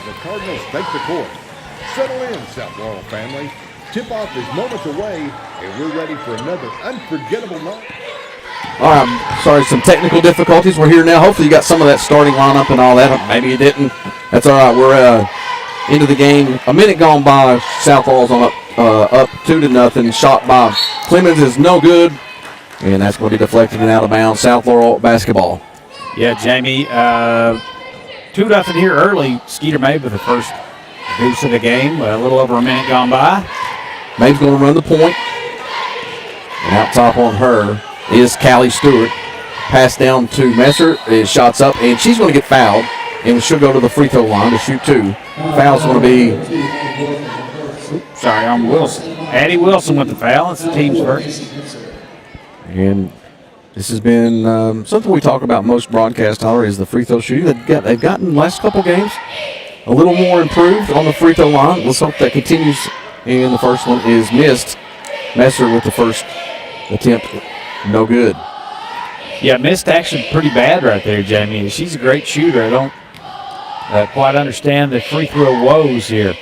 The Cardinals take the court. Settle in, South Laurel family. Tip-off is moments away, and we're ready for another unforgettable night. All right, sorry, some technical difficulties. We're here now. Hopefully you got some of that starting lineup and all that. Maybe you didn't. That's all right. We're into the game. A minute gone by. South Laurel's on up 2-0. Shot by Clemens is no good, and that's going to be deflected and out of bounds. South Laurel basketball. Yeah, Jamie, 2-0 here early. Skeeter Mabe with the first deuce of the game. A little over a minute gone by. Mabe's going to run the point. And out top on her is Callie Stewart. Pass down to Messer. His shot's up, and she's going to get fouled. And she'll go to the free throw line to shoot 2. Foul's going to be... Sorry, on Wilson. Addie Wilson with the foul. It's the team's first. And this has been something we talk about most broadcast, Tyler, is the free throw shooting. They've gotten the last couple games a little more improved on the free throw line. Let's hope that continues. And the first one is missed. Messer with the first attempt. No good. Yeah, missed actually pretty bad right there, Jamie. She's a great shooter. I don't quite understand the free throw woes here.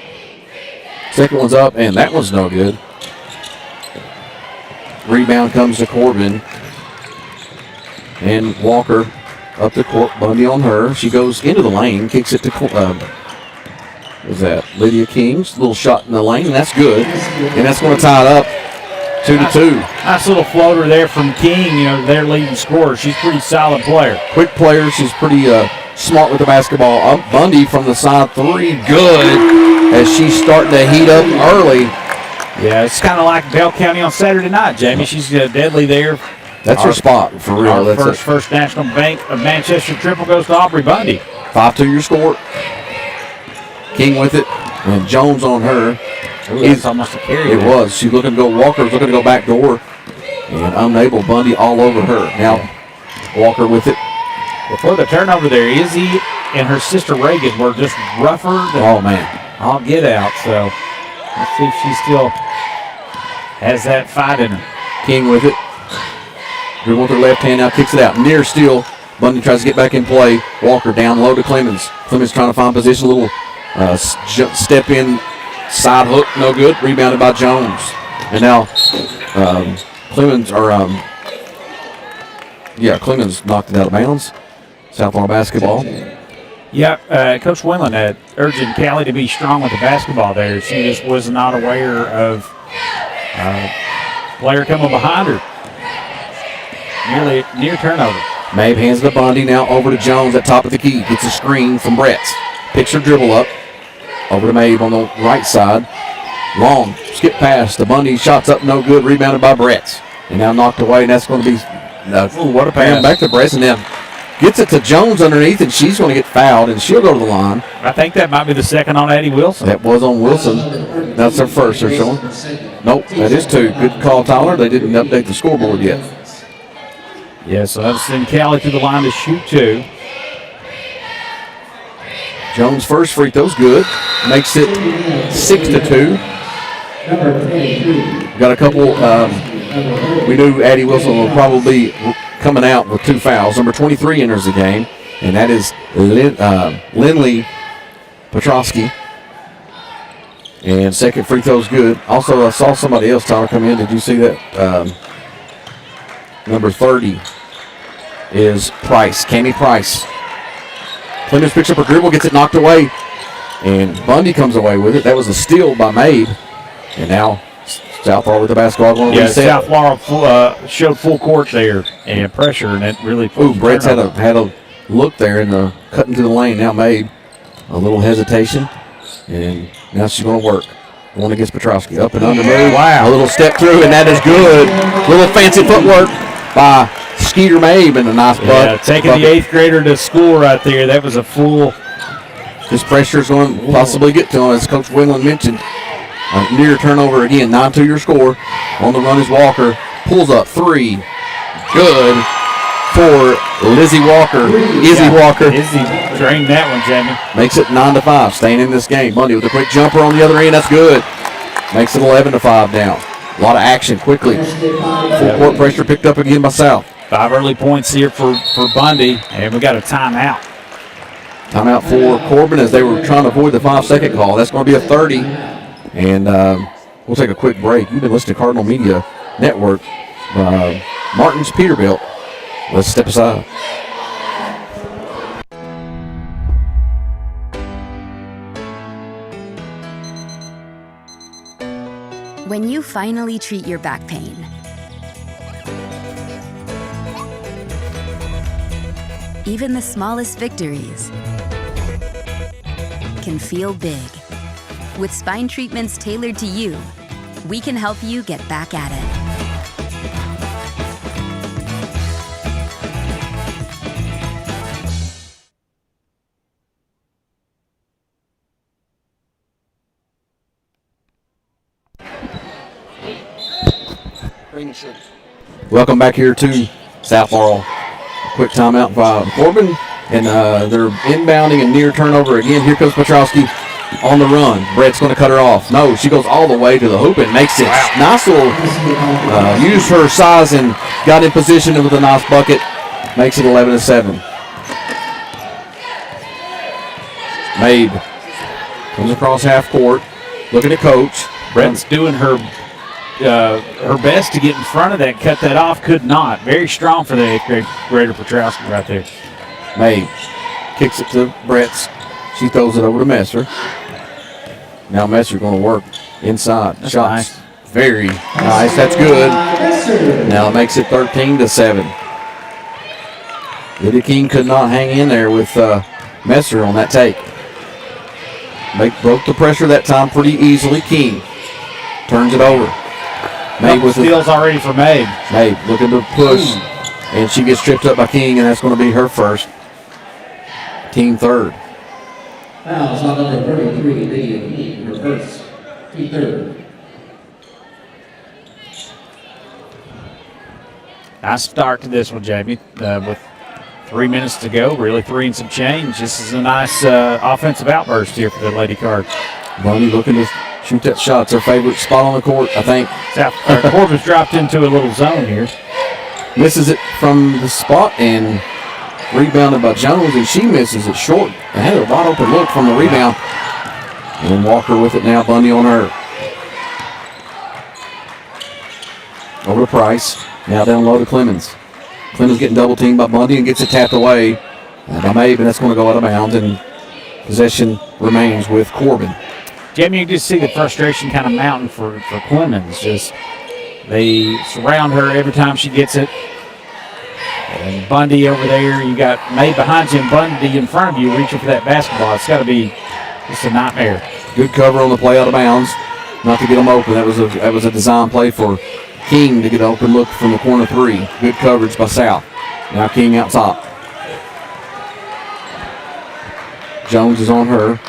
Second one's up, and that one's no good. Rebound comes to Corbin. And Walker up the court. Bundy on her. She goes into the lane, kicks it to was that Lydia King's little shot in the lane, and that's good. And that's going to tie it up 2-2. Nice little floater there from King, their leading scorer. She's a pretty solid player. Quick player. She's pretty smart with the basketball. Up Bundy from the side 3. Good. As she's starting to heat up early. Yeah, it's kind of like Bell County on Saturday night, Jamie. She's deadly there. That's her spot, for real. That's First National Bank of Manchester triple goes to Aubrey Bundy. 5-2 your score. King with it, and Jones on her. It's almost a carry. It was. She's looking to go. Walker's looking to go back door, and unable. Bundy all over her. Now Walker with it. Before the turnover there, Izzy and her sister Reagan were just rougher than oh man, I'll get out. So let's see if she still has that fight in her. King with it. Dribble with her left hand, now kicks it out. Near steal. Bundy tries to get back in play. Walker down low to Clemens. Clemens trying to find position. A little step in, side hook, no good. Rebounded by Jones. And now Clemens knocked it out of bounds. South Laurel basketball. Yeah, Coach Whelan urging Callie to be strong with the basketball there. She just was not aware of player coming behind her. Near turnover. Mabe hands the Bundy now over to Jones at top of the key. Gets a screen from Bretz. Picks her dribble up. Over to Mabe on the right side. Long. Skip pass. The Bundy shots up no good. Rebounded by Bretz. And now knocked away. And that's going to be what a pass. Back to Bretz. And then gets it to Jones underneath. And she's going to get fouled. And she'll go to the line. I think that might be the second on Addie Wilson. That was on Wilson. That's her first, they're showing. Nope, that is 2. Good call, Tyler. They didn't update the scoreboard yet. Yeah, so that's send Callie to the line to shoot 2. Jones' first free throw's good. Makes it 6-2. Got a couple. We knew Addie Wilson will probably be coming out with 2 fouls. Number 23 enters the game, and that is Lindley Petrosky. And second free throw's good. Also, I saw somebody else, Tyler, come in. Did you see that? Number 30 is Price, Cammie Price. Clemens picks up her dribble, gets it knocked away, and Bundy comes away with it. That was a steal by Mabe. And now South Laurel with the basketball going to reset. South Laurel showed full court there and pressure, and it really. Brett's had a look there in the cutting to the lane. Now Mabe, a little hesitation, and now she's going to work. One against Petrosky, up and under move. Wow. A little step through, and that is good. Little fancy footwork by Skeeter Mabe and a nice bucket. Yeah, taking the 8th grader to school right there. That was a full. This pressure is going to possibly get to him, as Coach Wingland mentioned. Near turnover again, 9-2 your score. On the run is Walker. Pulls up 3. Good for Lizzie Walker. Walker. Izzy drained that one, Jamie. Makes it 9-5, staying in this game. Bundy with a quick jumper on the other end. That's good. Makes it 11-5 now. A lot of action quickly. Full court pressure picked up again by South. 5 early points here for Bundy, and we got a timeout. Timeout for Corbin as they were trying to avoid the 5-second call. That's going to be a 30. And we'll take a quick break. You've been listening to Cardinal Media Network. Martin's Peterbilt. Let's step aside. When you finally treat your back pain, even the smallest victories can feel big. With spine treatments tailored to you, we can help you get back at it. Welcome back here to South Laurel. Quick timeout by Corbin, and they're inbounding and near turnover again. Here comes Petrowski on the run. Brett's going to cut her off. No, she goes all the way to the hoop and makes it. Nice little, used her size and got in position with a nice bucket. Makes it 11-7. Mabe comes across half court, looking at coach. Brett's doing her best to get in front of that, cut that off, could not. Very strong for the 8th grade Greater Petrowski right there. Mabe kicks it to Brett's. She throws it over to Messer. Now Messer going to work inside. That's Shots. nice. Very nice. That's good. Now it makes it 13-7. Lydia King could not hang in there with Messer on that take. Broke the pressure that time pretty easily. King turns it over. Mabe with steals already for Mabe. Mabe looking to push, and she gets tripped up by King, and that's going to be her first. Team third. Fouls on number 33, the reverse. Team third. Nice start to this one, Jamie. With 3 minutes to go, really 3 and some change. This is a nice offensive outburst here for the Lady Cards. Bunny looking to shoot that shot. It's her favorite spot on the court, I think. Corbin's dropped into a little zone here. Misses it from the spot and rebounded by Jones, and she misses it short. And had a wide open look from the rebound. And Walker with it now. Bundy on her. Over to Price. Now down low to Clemens. Clemens getting double teamed by Bundy and gets it tapped away by Mabe, and that's going to go out of bounds. And possession remains with Corbin. Jamie, you can just see the frustration kind of mounting for Clemens. Just they surround her every time she gets it. And Bundy over there, you got Mabe behind you and Bundy in front of you reaching for that basketball. It's got to be just a nightmare. Good cover on the play out of bounds, not to get them open. That was a design play for King to get an open look from the corner three. Good coverage by South. Now King out top. Jones is on her.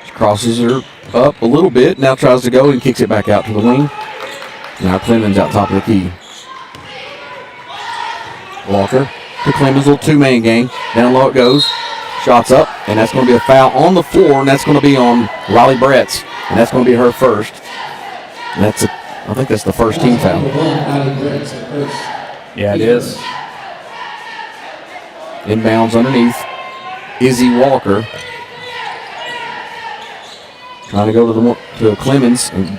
She crosses her up a little bit. Now tries to go and kicks it back out to the wing. Now Clemens out top of the key. Walker to Clemens, little two-man game. Down low it goes. Shots up, and that's going to be a foul on the floor, and that's going to be on Riley Bretz, and that's going to be her first. And I think that's the first team foul. Yeah, it is. Inbounds underneath. Izzy Walker trying to go to Clemens, and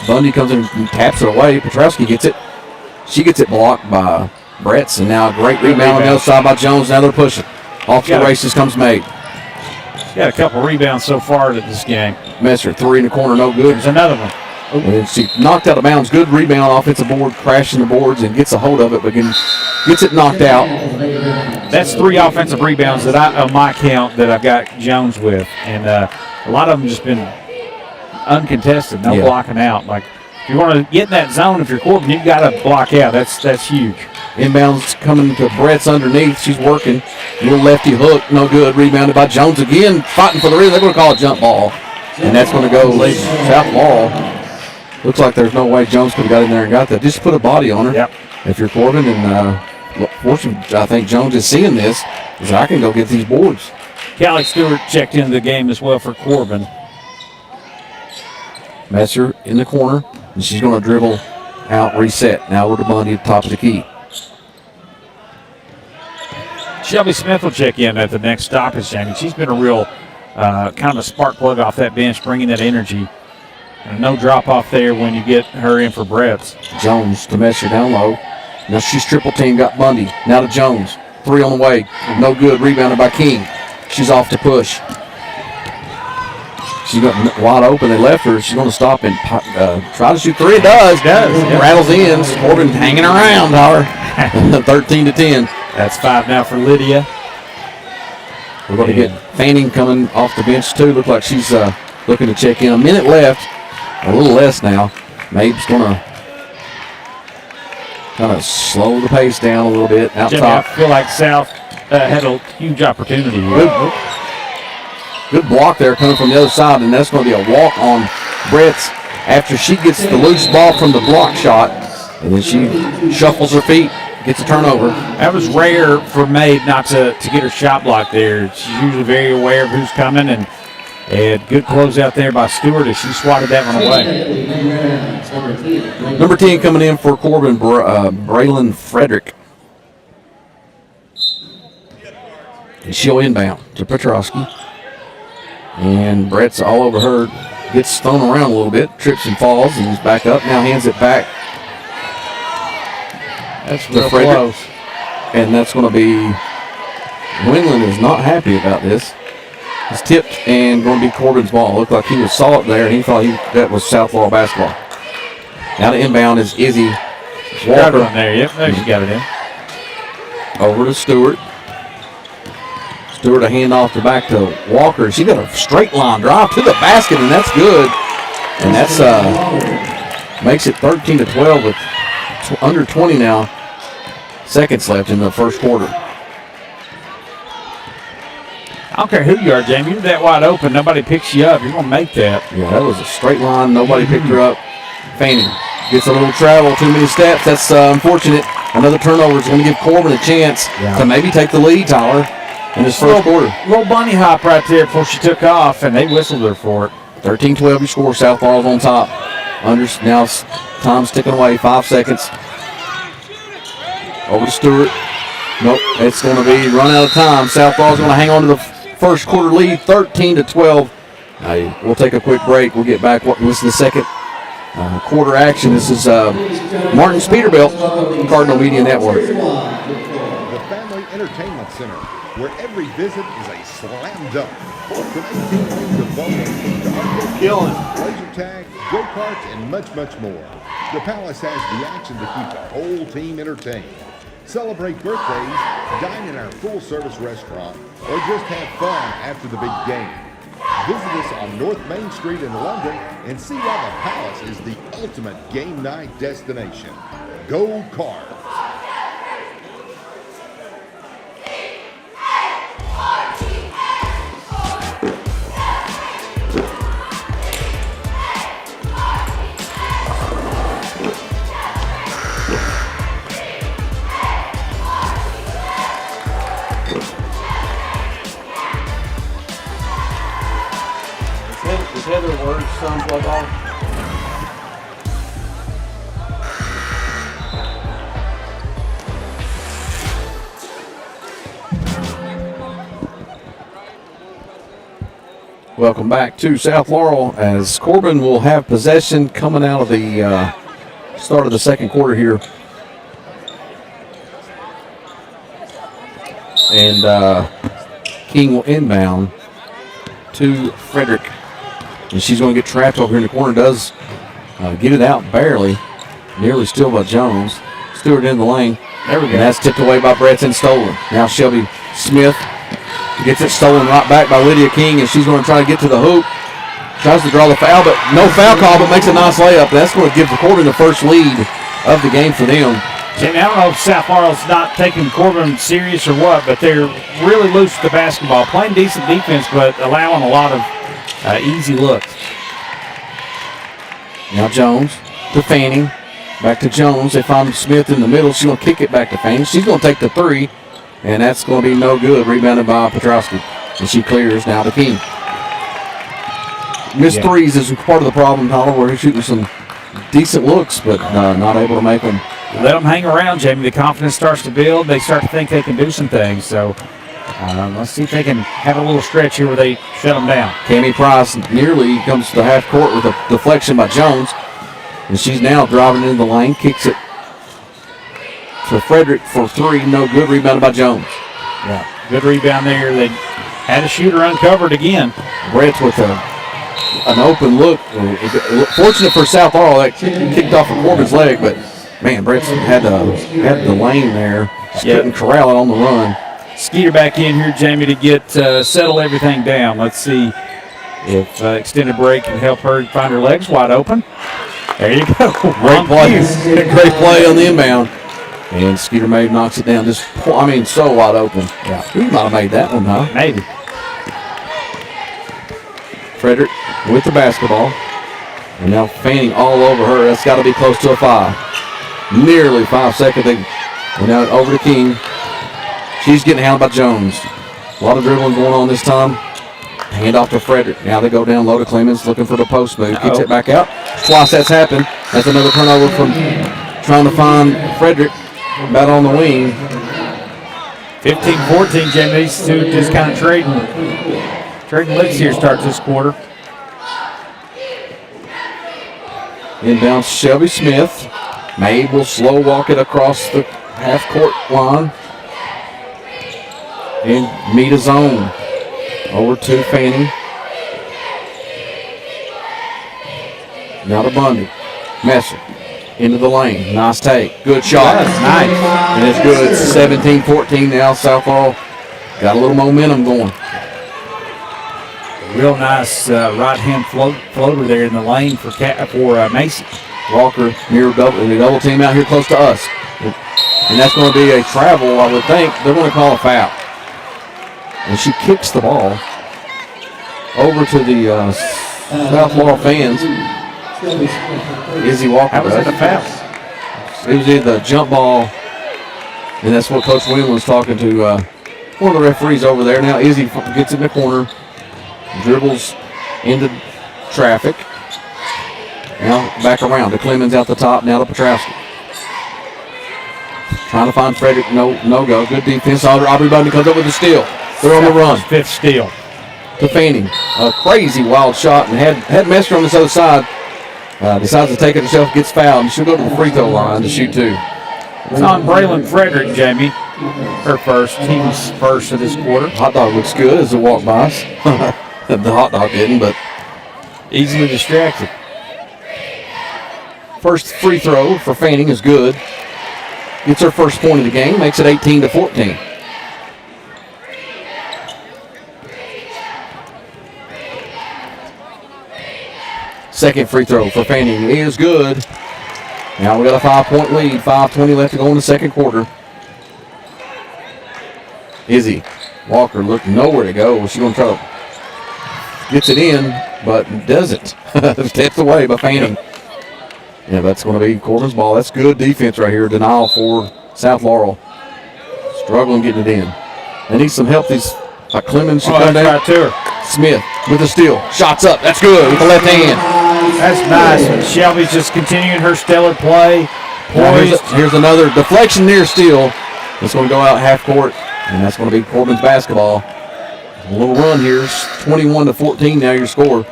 Bundy comes in and taps it away. Petrowski gets it. She gets it blocked by Bretz, and now a great rebound on the other side by Jones. Now they're pushing. Off to the races comes Mabe. She's got a couple rebounds so far to this game. Messer, three in the corner, no good. There's another one. And she knocked out of bounds. Good rebound, offensive board, crashing the boards and gets a hold of it, but gets it knocked out. That's 3 offensive rebounds that on my count that I've got Jones with, and a lot of them just been uncontested, no blocking out. Like if you want to get in that zone, if you're Corbin, you've got to block out. That's huge. Inbounds coming to Brett's underneath. She's working. Little lefty hook, no good. Rebounded by Jones again, fighting for the rebound. They're going to call a jump ball, and that's going to go South Laurel. Looks like there's no way Jones could have got in there and got that. Just put a body on her. Yep. If you're Corbin, and fortunately, I think Jones is seeing this, because I can go get these boards. Callie Stewart checked into the game as well for Corbin. Messer in the corner, and she's going to dribble out, reset. Now over to Bundy at the top of the key. Shelby Smith will check in at the next stoppage, Jamie. She's been a real kind of a spark plug off that bench, bringing that energy. And no drop off there when you get her in for breaths. Jones to measure down low. Now she's triple team, got Bundy. Now to Jones. 3 on the way. No good. Rebounded by King. She's off to push. She got wide open. They left her. She's going to stop and try to shoot 3. It does. Yeah. Rattles in. Corbin hanging around, Tyler. 13-10. That's 5 now for Lydia. We're going to get Fanning coming off the bench, too. Look like she's looking to check in. A minute left. A little less now. Mabe's going to kind of slow the pace down a little bit. Out Jimmy, top. I feel like South had a huge opportunity here. Good block there coming from the other side, and that's going to be a walk on Brett's after she gets the loose ball from the block shot, and then she shuffles her feet, gets a turnover. That was rare for Mabe not to get her shot blocked there. She's usually very aware of who's coming, and good closeout there by Stewart as she swatted that one away. Number 10 coming in for Corbin, Braylon Frederick. And she'll inbound to Petrosky. And Brett's all over her. Gets thrown around a little bit, trips and falls, and he's back up. Now hands it back. That's real close. And that's going to be, Winland is not happy about this. It's tipped and going to be Corbin's ball. Looked like he saw it there, and he thought that was South Laurel basketball. Now the inbound is Izzy Got Walker. it in there. Yep, there she got it in. Over to Stewart. Stewart a handoff to back to Walker. She got a straight line drive to the basket, and that's good. And that's makes it 13-12 with under 20 now seconds left in the first quarter. I don't care who you are, Jamie. You're that wide open. Nobody picks you up. You're going to make that. Yeah, that was a straight line. Nobody picked her up. Fanning gets a little travel, too many steps. That's unfortunate. Another turnover is going to give Corbin a chance to maybe take the lead, Tyler, in this first quarter. Little bunny hop right there before she took off, and they whistled her for it. 13-12 your score. South Laurel's on top. Now time's ticking away. 5 seconds. Over to Stewart. Nope, it's going to be run out of time. South Laurel's going to hang on to the first quarter lead, 13-12. We'll take a quick break. We'll get back. This is the second quarter action. This is Martin Peterbilt, Cardinal Media Network. The Family Entertainment Center, where every visit is a slam dunk. From 18 games of bowling to arcade, laser tag, go-karts, and much, much more. The Palace has the action to keep the whole team entertained. Celebrate birthdays, dine in our full-service restaurant, or just have fun after the big game. Visit us on North Main Street in London and see why the Palace is the ultimate game night destination. Go Cards! Is Heather Word's son plug off? Welcome back to South Laurel as Corbin will have possession coming out of the start of the second quarter here. And King will inbound to Frederick. And she's going to get trapped over here in the corner. Does get it out barely. Nearly still by Jones. Stewart in the lane. There we go. And that's tipped away by Brett and stolen. Now Shelby Smith gets it stolen right back by Lydia King, and she's going to try to get to the hoop. Tries to draw the foul, but no foul call, but makes a nice layup. That's going to give Corbin the first lead of the game for them. Jamie, I don't know if South Laurel's not taking Corbin serious or what, but they're really loose with the basketball. Playing decent defense, but allowing a lot of easy looks. Now Jones to Fanning. Back to Jones. They find Smith in the middle. She's going to kick it back to Fanning. She's going to take the three, and that's going to be no good. Rebounded by Petrosky. And she clears now to King. Missed threes is part of the problem, Tyler, where he's shooting some decent looks, but not able to make them let them hang around, Jamie. The confidence starts to build. They start to think they can do some things. So let's see if they can have a little stretch here where they shut them down. Cammie Price nearly comes to half court with a deflection by Jones. And she's now driving into the lane, kicks it to Frederick for three. No good. Rebounded by Jones. Yeah, good rebound there. They had a shooter uncovered again. Brett with an open look. Fortunate for South Laurel, that kicked off of Corbin's leg, but man, Brett had the lane there. Just couldn't corral it on the run. Skeeter back in here, Jamie, to get settle everything down. Let's see if extended break can help her find her legs wide open. There you go. Great play. Great play on the inbound. And Skeeter Mabe knocks it down. So wide open. Yeah. He might have made that one, huh? Maybe. Frederick with the basketball. And now Fanning all over her. That's got to be close to a 5. Nearly 5 seconds. And now over to King. She's getting handled by Jones. A lot of dribbling going on this time. Hand off to Frederick. Now they go down low to Clemens, looking for the post move. Kicks it back out. Twice that's happened. That's another turnover from trying to find Frederick. About on the wing. 15-14, Jamie. These two just kind of trading licks here starts this quarter. Inbound Shelby Smith. Mabe will slow walk it across the half court line. And meet a zone. Over to Fanning. Now to Bundy. Messer. Into the lane. Nice take. Good shot. Nice. And it's good. 17-14 now. South Laurel got a little momentum going. Real nice right-hand floater there in the lane for Macy. Walker near double team out here close to us. And that's going to be a travel, I would think. They're going to call a foul. And she kicks the ball over to the South Laurel fans. Izzy Walker. How was that a foul? It was either the jump ball, and that's what Coach Wynn was talking to one of the referees over there. Now Izzy gets in the corner, dribbles into traffic. Now back around to Clemens out the top, now to Petrowski. Trying to find Frederick, no go. Good defense. Aubrey Bundy comes up with a steal. They're on the run. Fifth steal. To Fanning. A crazy wild shot, and had Messer on this other side. Decides to take it herself, gets fouled, and she'll go to the free throw line to shoot 2. It's on Braylon Frederick, Jamie. Her first, team's first of this quarter. Hot dog looks good as it walked by us. The hot dog didn't, but easily distracted. First free throw for Fanning is good. Gets her first point of the game, makes it 18-14. Second free throw for Fanning is good. Now we got a 5-point lead. 5:20 left to go in the second quarter. Izzy Walker looked nowhere to go. She's going to try to gets it in, but doesn't. Steps away by Fanning. Yeah, that's going to be Corbin's ball. That's good defense right here. Denial for South Laurel. Struggling getting it in. They need some help. These Clemens should come down. Right to her. Smith with a steal. Shots up. That's good with the left hand. That's nice. Shelby's just continuing her stellar play. Here's another deflection near steal. It's going to go out half court, and that's going to be Corbin's basketball. A little run here. 21-14 now your score.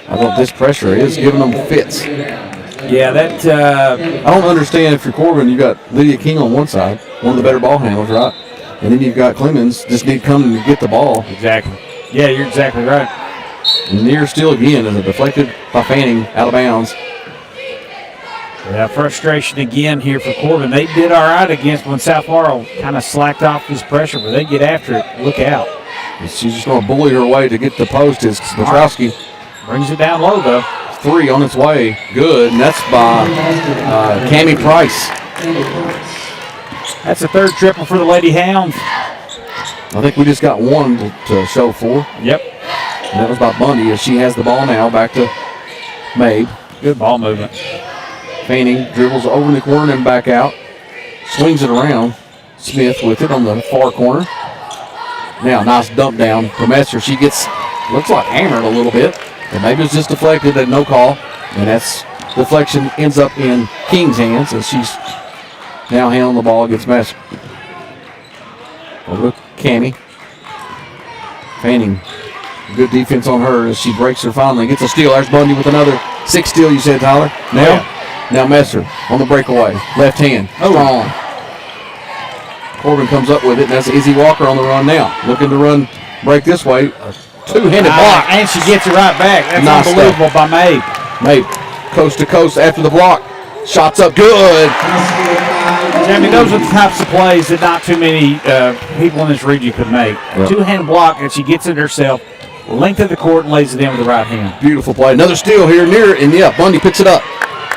I thought this pressure is giving them fits. Yeah, that... I don't understand if you're Corbin, you got Lydia King on one side, one of the better ball handlers, right? And then you've got Clemens, just need to come and get the ball. Exactly. Yeah, you're exactly right. And near steal again is a deflected by Fanning out of bounds. Yeah, frustration again here for Corbin. They did all right against when South Laurel kind of slacked off this pressure, but they get after it. Look out. She's just going to bully her way to get the post. Is Petrowski. Brings it down low, though. 3 on its way. Good, and that's by Cammie Price. That's the third triple for the Lady Hounds. I think we just got one to show for. Yep. And that was by Bundy as she has the ball now. Back to Mabe. Good ball movement. Fanning dribbles over in the corner and back out. Swings it around. Smith with it on the far corner. Now, nice dump down from Messer. She gets, looks like hammered a little bit. And maybe it's just deflected and no call. And that's deflection ends up in King's hands as she's Now handling the ball against Messer. Over to Cammy. Fanning. Good defense on her as she breaks her finally. Gets a steal. There's Bundy with another 6 steal, you said, Tyler. Now Messer on the breakaway. Left hand. Strong. Corbin comes up with it, and that's Izzy Walker on the run now. Looking to run, break this way. A two-handed block. And she gets it right back. That's Nice unbelievable by Mabe. Mabe, coast to coast after the block. Shots up good. Jamie, those are the types of plays that not too many people in this region could make. Yep. Two-hand block, and she gets it herself. Length of the court and lays it in with the right hand. Beautiful play. Another steal here near, and yeah, Bundy picks it up.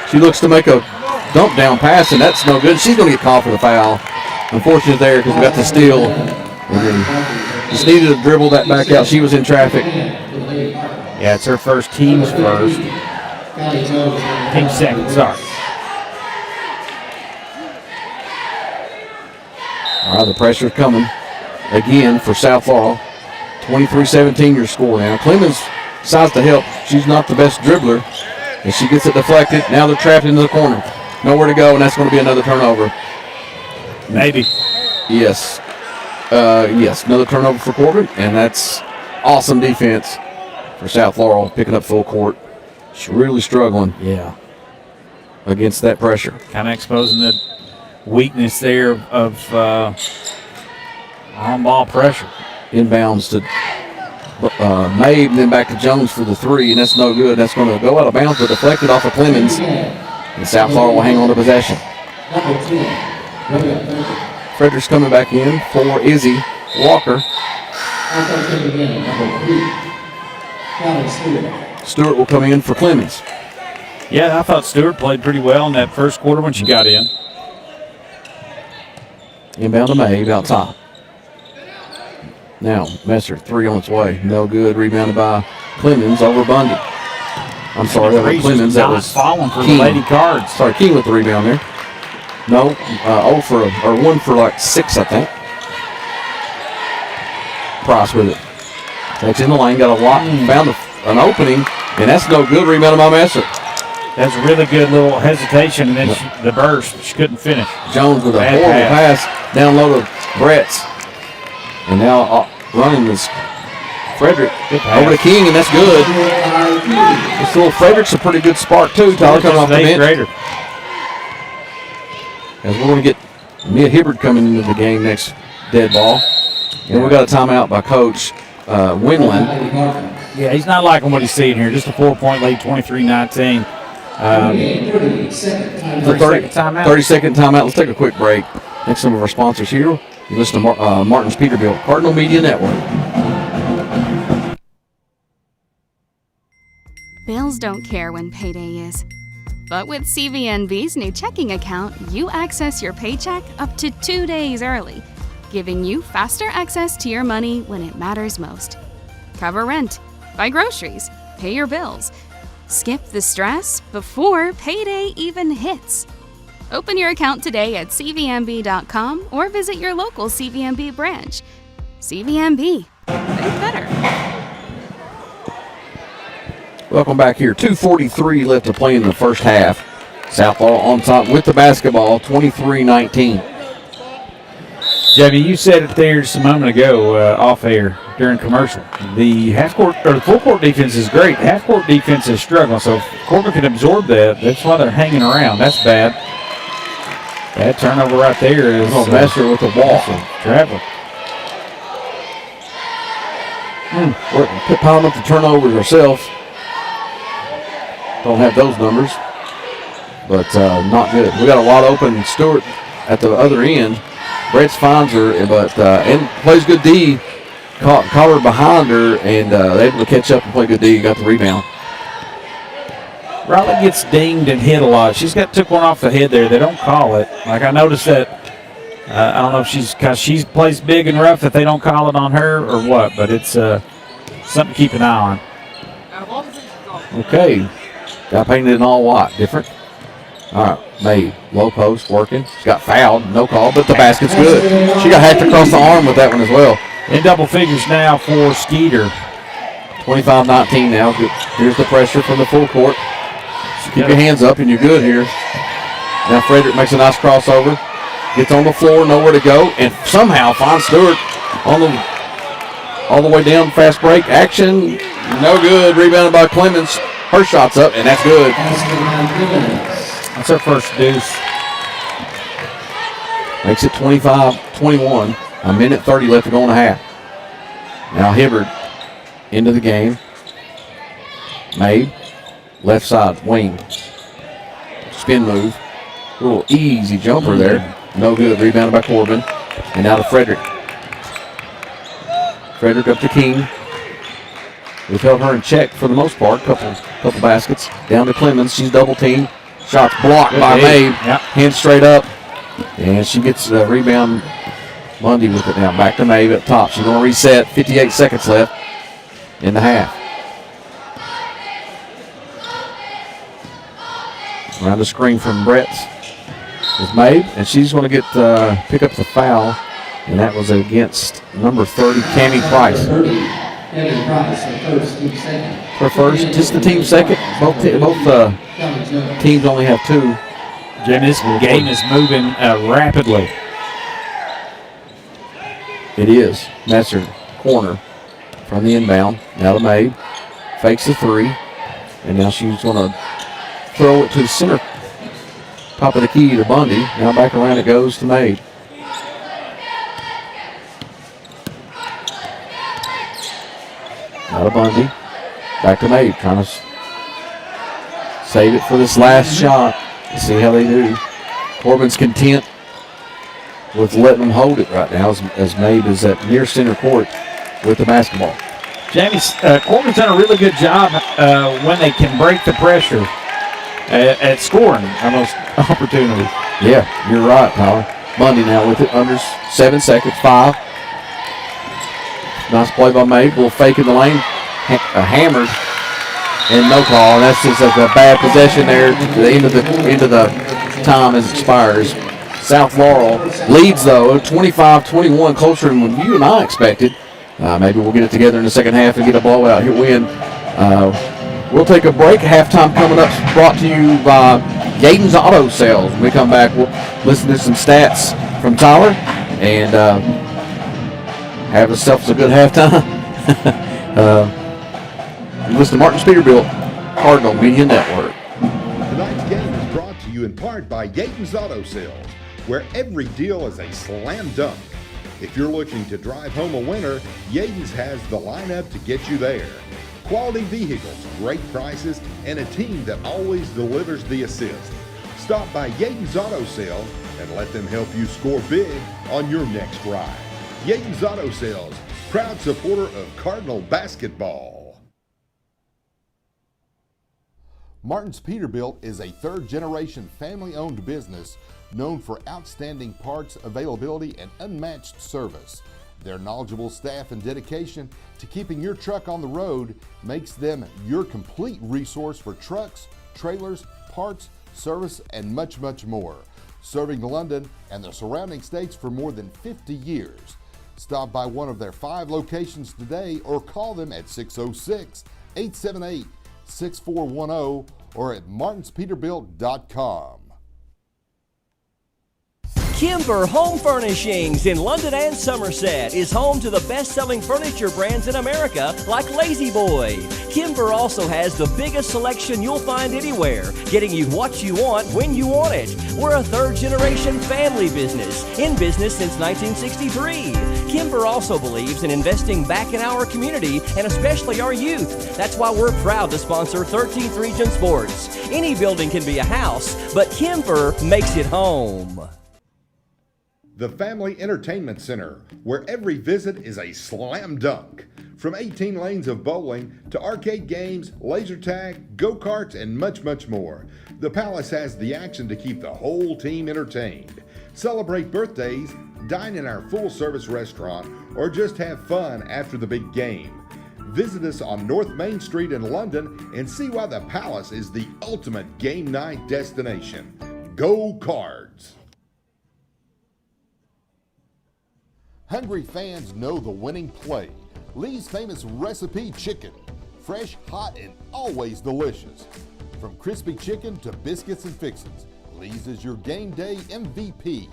She looks to make a dump down pass, and that's no good. She's going to get called for the foul. Unfortunate there because we got the steal. And then just needed to dribble that back out. She was in traffic. Yeah, it's her first, team's first. Team second, sorry. All right, the pressure's coming again for South Laurel. 23-17 your score now. Clemens decides to help. She's not the best dribbler. And she gets it deflected. Now they're trapped into the corner. Nowhere to go, and that's going to be another turnover. Maybe. Yes. Yes, another turnover for Corbin, and that's awesome defense for South Laurel, picking up full court. She's really struggling against that pressure. Kind of exposing the weakness there of on-ball pressure. Inbounds to Mabe, and then back to Jones for the three, and that's no good. That's going to go out of bounds, but deflected off of Clemens. And South Laurel will hang on to possession. Frederick's coming back in for Izzy Walker. Stewart will come in for Clemens. Yeah, I thought Stewart played pretty well in that first quarter when she got in. Inbound to Mabe out top. Now, Messer, three on its way. No good. Rebounded by Clemens over Bundy. I'm sorry, that was Clemens. That was falling for King. the Lady Cards. Sorry, King with the rebound there. No, 1 for like 6, I think. Price with it. Takes in the lane, got a lot, found an opening, and that's no good. Rebounded by Messer. That's a really good little hesitation, and then the burst. She couldn't finish. Jones with a Bad horrible pass down low to Brett's. And now running this Frederick over to King, and that's good. This little Frederick's a pretty good spark, too. Tyler coming off the bench. As we're going to get Mia Hibbert coming into the game next dead ball. And we got a timeout by Coach Winland. Yeah, he's not liking what he's seeing here. Just a 4-point lead, 23-19. 30-second timeout. Let's take a quick break. Thanks to some of our sponsors here. You listen to Martin's Peterbilt, Cardinal Media Network. Bills don't care when payday is. But with CVNB's new checking account, you access your paycheck up to 2 days early, giving you faster access to your money when it matters most. Cover rent, buy groceries, pay your bills. Skip the stress before payday even hits. Open your account today at cvnb.com or visit your local CVNB branch. CVNB, think better. Welcome back here. 2:43 left to play in the first half. South Laurel on top with the basketball, 23-19. Jamie, you said it there just a moment ago off air during commercial. The full court defense is great. Half court defense is struggling, so if Corbin can absorb that, that's why they're hanging around. That's bad. That turnover right there is Messer with the ball. Traveling. We're piling up the turnovers ourselves. Don't have those numbers, but not good. We got a wide open Stewart at the other end. Brett finds her, but and plays good D. Caught her behind her, and they're able to catch up and play good D. Got the rebound. Riley gets dinged and hit a lot. She's took one off the head there. They don't call it. Like I noticed that. I don't know if because she plays big and rough that they don't call it on her or what, but it's something to keep an eye on. Okay. Got painted in all white. Different. All right. Mabe. Low post working. She got fouled. No call, but the basket's good. She got hacked across the arm with that one as well. In double figures now for Skeeter. 25-19 now. Here's the pressure from the full court. So keep your hands up and you're good here. Now Frederick makes a nice crossover. Gets on the floor, nowhere to go, and somehow finds Stewart on all the way down. Fast break action, no good. Rebounded by Clemens. Her shot's up, and that's good. That's her first deuce. Makes it 25-21. A minute 30 left to go in the half. Now Hibbard into the game. Made. Left side, wing. Spin move. Little easy jumper there. No good. Rebounded by Corbin. And now to Frederick. Frederick up to King. We've held her in check for the most part. Couple baskets. Down to Clemens. She's double teamed. Shots blocked by Mabe. Yep. Hand straight up. And she gets the rebound. Bundy with it now. Back to Mabe up top. She's going to reset. 58 seconds left in the half. Around the screen from Brett is Mabe, and she's going to get pick up the foul, and that was against number 30, Cammie Price. Her first, just the team second. Both teams only have two. Jim, this game is moving rapidly. It is. That's her corner from the inbound. Now to Mabe. Fakes the three, and now she's going to throw it to the center. Top of the key to Bundy. Now back around it goes to Mabe. Now to Bundy. Back to Mabe. Trying to save it for this last shot. Let's see how they do. Corbin's content with letting them hold it right now as Mabe is at near center court with the basketball. Jamie, Corbin's done a really good job when they can break the pressure at scoring on those opportunities. Yeah, you're right, Tyler. Bundy now with it under 7 seconds, 5. Nice play by Mabe. Little fake in the lane. Hammered and no call. And that's just a bad possession there. The end of the time as it expires. South Laurel leads though, 25-21, closer than what you and I expected. Maybe we'll get it together in the second half and get a blowout here win. We'll take a break. Halftime coming up, brought to you by Gaydon's Auto Sales. When we come back, we'll listen to some stats from Tyler and have ourselves a good halftime. Listen to Martin's Peterbilt Cardinal Media Network. Tonight's game is brought to you in part by Gaydon's Auto Sales, where every deal is a slam dunk. If you're looking to drive home a winner, Yaden's has the lineup to get you there. Quality vehicles, great prices, and a team that always delivers the assist. Stop by Yaden's Auto Sales and let them help you score big on your next ride. Yaden's Auto Sales, proud supporter of Cardinal basketball. Martin's Peterbilt is a third-generation family-owned business known for outstanding parts availability and unmatched service. Their knowledgeable staff and dedication to keeping your truck on the road makes them your complete resource for trucks, trailers, parts, service, and much, much more. Serving London and the surrounding states for more than 50 years. Stop by one of their 5 locations today or call them at 606-878-6410 or at martinspeterbilt.com. Kimber Home Furnishings in London and Somerset is home to the best-selling furniture brands in America like Lazy Boy. Kimber also has the biggest selection you'll find anywhere, getting you what you want when you want it. We're a third-generation family business, in business since 1963. Kimber also believes in investing back in our community and especially our youth. That's why we're proud to sponsor 13th Region Sports. Any building can be a house, but Kimber makes it home. The Family Entertainment Center, where every visit is a slam dunk. From 18 lanes of bowling to arcade games, laser tag, go-karts, and much, much more. The Palace has the action to keep the whole team entertained. Celebrate birthdays, dine in our full-service restaurant, or just have fun after the big game. Visit us on North Main Street in London and see why the Palace is the ultimate game night destination. Go Cards! Hungry fans know the winning play. Lee's famous recipe chicken. Fresh, hot, and always delicious. From crispy chicken to biscuits and fixins, Lee's is your game day MVP.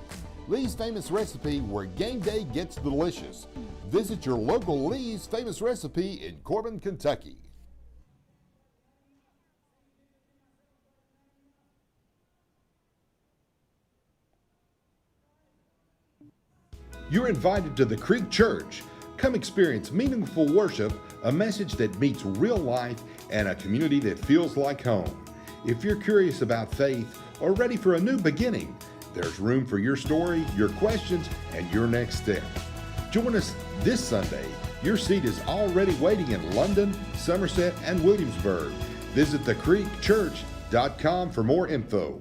Lee's Famous Recipe, where game day gets delicious. Visit your local Lee's Famous Recipe in Corbin, Kentucky. You're invited to the Creek Church. Come experience meaningful worship, a message that meets real life, and a community that feels like home. If you're curious about faith or ready for a new beginning, there's room for your story, your questions, and your next step. Join us this Sunday. Your seat is already waiting in London, Somerset, and Williamsburg. Visit thecreekchurch.com for more info.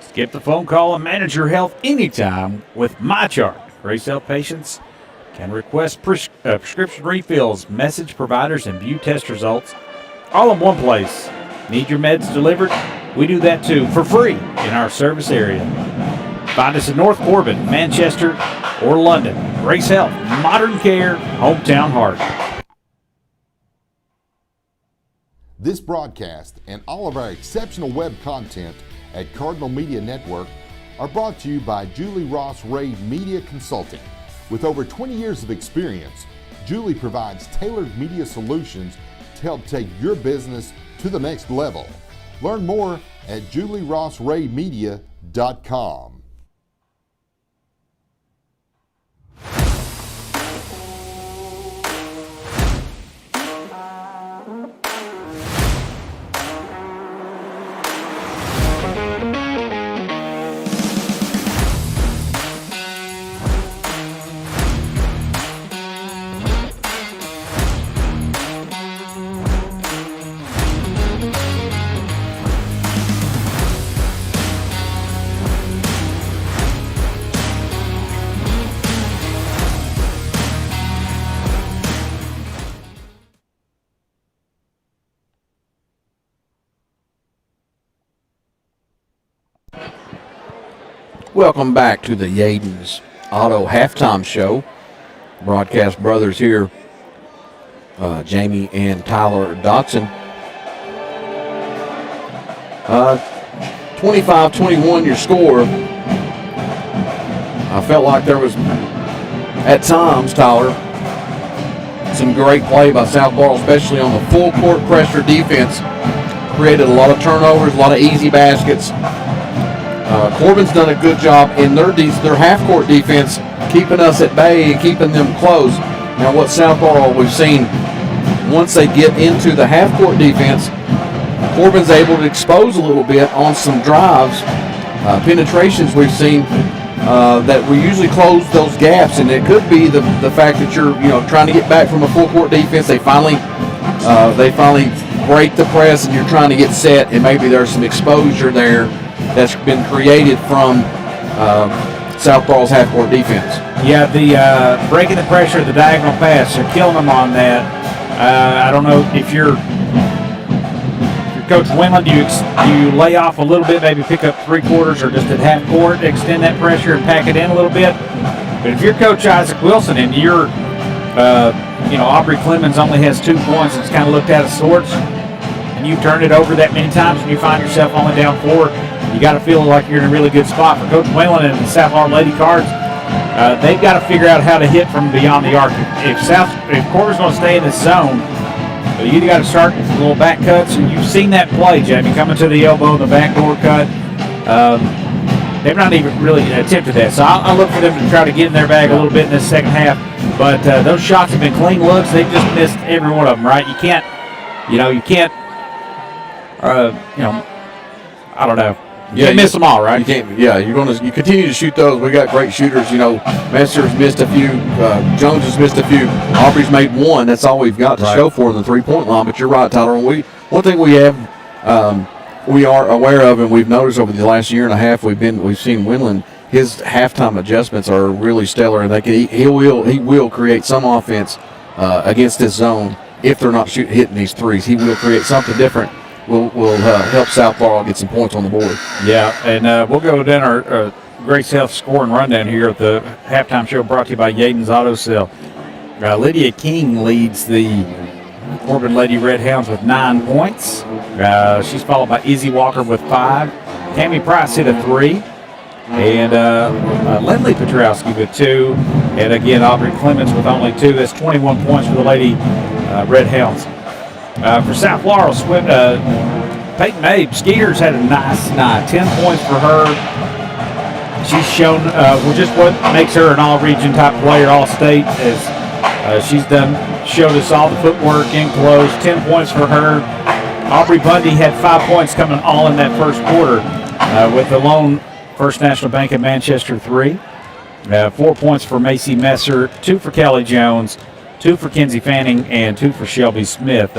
Skip the phone call and manage your health anytime with MyChart. Grace Health patients can request prescription refills, message providers, and view test results all in one place. Need your meds delivered? We do that too for free in our service area. Find us in North Corbin, Manchester, or London. Grace Health, modern care, hometown heart. This broadcast and all of our exceptional web content at Cardinal Media Network are brought to you by Julie Ross Ray Media Consulting. With over 20 years of experience, Julie provides tailored media solutions to help take your business to the next level. Learn more at julierossraymedia.com. Welcome back to the Yaden's Auto Halftime Show. Broadcast brothers here, Jamie and Tyler Dotson. 25-21 your score. I felt like there was, at times, Tyler, some great play by South Laurel, especially on the full court pressure defense. Created a lot of turnovers, a lot of easy baskets. Corbin's done a good job in their half-court defense, keeping us at bay and keeping them close. Now, what South Laurel we've seen, once they get into the half-court defense, Corbin's able to expose a little bit on some drives, penetrations we've seen that we usually close those gaps, and it could be the fact that you're trying to get back from a full-court defense. They finally break the press, and you're trying to get set, and maybe there's some exposure there that's been created from South Laurel's half-court defense. Yeah, the breaking the pressure, the diagonal pass, they're killing them on that. I don't know if you're Coach Windland, do you lay off a little bit, maybe pick up three-quarters or just at half-court, extend that pressure and pack it in a little bit? But if you're Coach Isaac Wilson and you're, Aubrey Clemens only has 2 points, it's kind of looked at as sorts, and you've turned it over that many times and you find yourself only down 4, you got to feel like you're in a really good spot. For Coach Whalen and the South Laurel Lady Cards, they've got to figure out how to hit from beyond the arc. If Corbin's going to stay in this zone, you got to start with little back cuts, and you've seen that play, Jamie, coming to the elbow, the backdoor cut. They've not even really attempted that. So I look for them to try to get in their bag a little bit in this second half. But those shots have been clean looks. They've just missed every one of them, right? You can't, I don't know. You can't miss them all, right? You can't. Yeah, you continue to shoot those. We got great shooters. Messer's missed a few. Jones has missed a few. Aubrey's made 1. That's all we've got to show for in the 3-point line. But you're right, Tyler. One thing we are aware of, and we've noticed over the last year and a half, we've seen Windland. His halftime adjustments are really stellar, and he will create some offense against this zone if they're not hitting these threes. He will create something different. Will help South Laurel get some points on the board. Yeah, and we'll go down our Grace Health scoring rundown here at the halftime show brought to you by Yaden's Auto Sale. Lydia King leads the Corbin Lady Red Hounds with 9 points. She's followed by Izzy Walker with 5. Cammie Price hit a 3. And Lindley Petrowski with 2. And again, Aubrey Clemens with only 2. That's 21 points for the Lady Red Hounds. For South Laurel, Peyton Mabe, Skeeters had a nice night. 10 points for her. She's shown just what makes her an all-region type player, all-state, as she's showed us all the footwork in close. 10 points for her. Aubrey Bundy had 5 points coming all in that first quarter with the lone First National Bank of Manchester 3. 4 points for Macy Messer, 2 for Kelly Jones, 2 for Kenzie Fanning, and 2 for Shelby Smith.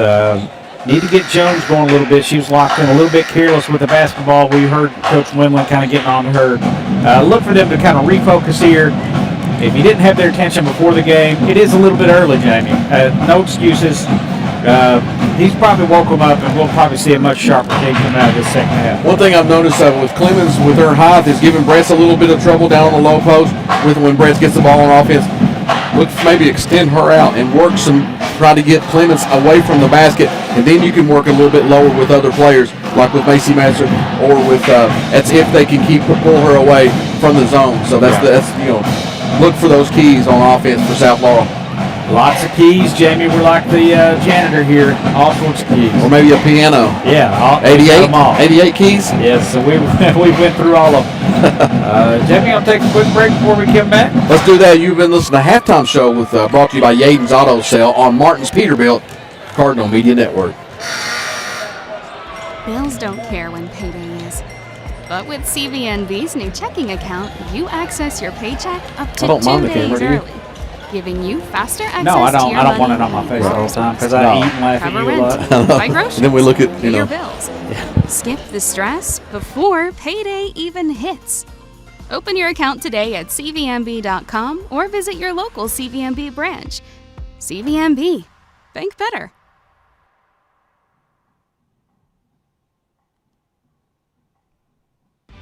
Need to get Jones going a little bit. She was locked in a little bit careless with the basketball. We heard Coach Windland kind of getting on to her. Look for them to kind of refocus here. If you didn't have their attention before the game, it is a little bit early, Jamie. No excuses. He's probably woke them up, and we'll probably see a much sharper game coming out of this second half. One thing I've noticed with Clemens, with her height, is giving Brett a little bit of trouble down on the low post when Brett gets the ball on offense. Look, maybe extend her out and work try to get Clemens away from the basket, and then you can work a little bit lower with other players, like with Macy Master, or with that's if they can pull her away from the zone. So that's look for those keys on offense for South Laurel. Lots of keys, Jamie. We're like the janitor here. All sorts of keys. Or maybe a piano. Yeah. 88 keys? Yes, so we went through all of them. Jamie, I'll take a quick break before we come back. Let's do that. You've been listening to Halftime Show brought to you by Yaden's Auto Sale on Martin's Peterbilt, Cardinal Media Network. Bills don't care when payday is. But with CVNB's new checking account, you access your paycheck up to 2 days early, giving you faster access no, I to your don't money. want it on my face all the time because I eat and laugh at Cover you a lot. rent, buy groceries, And then we look at, pay your bills. Skip the stress before payday even hits. Open your account today at cvnb.com or visit your local CVNB branch. CVNB. Think better.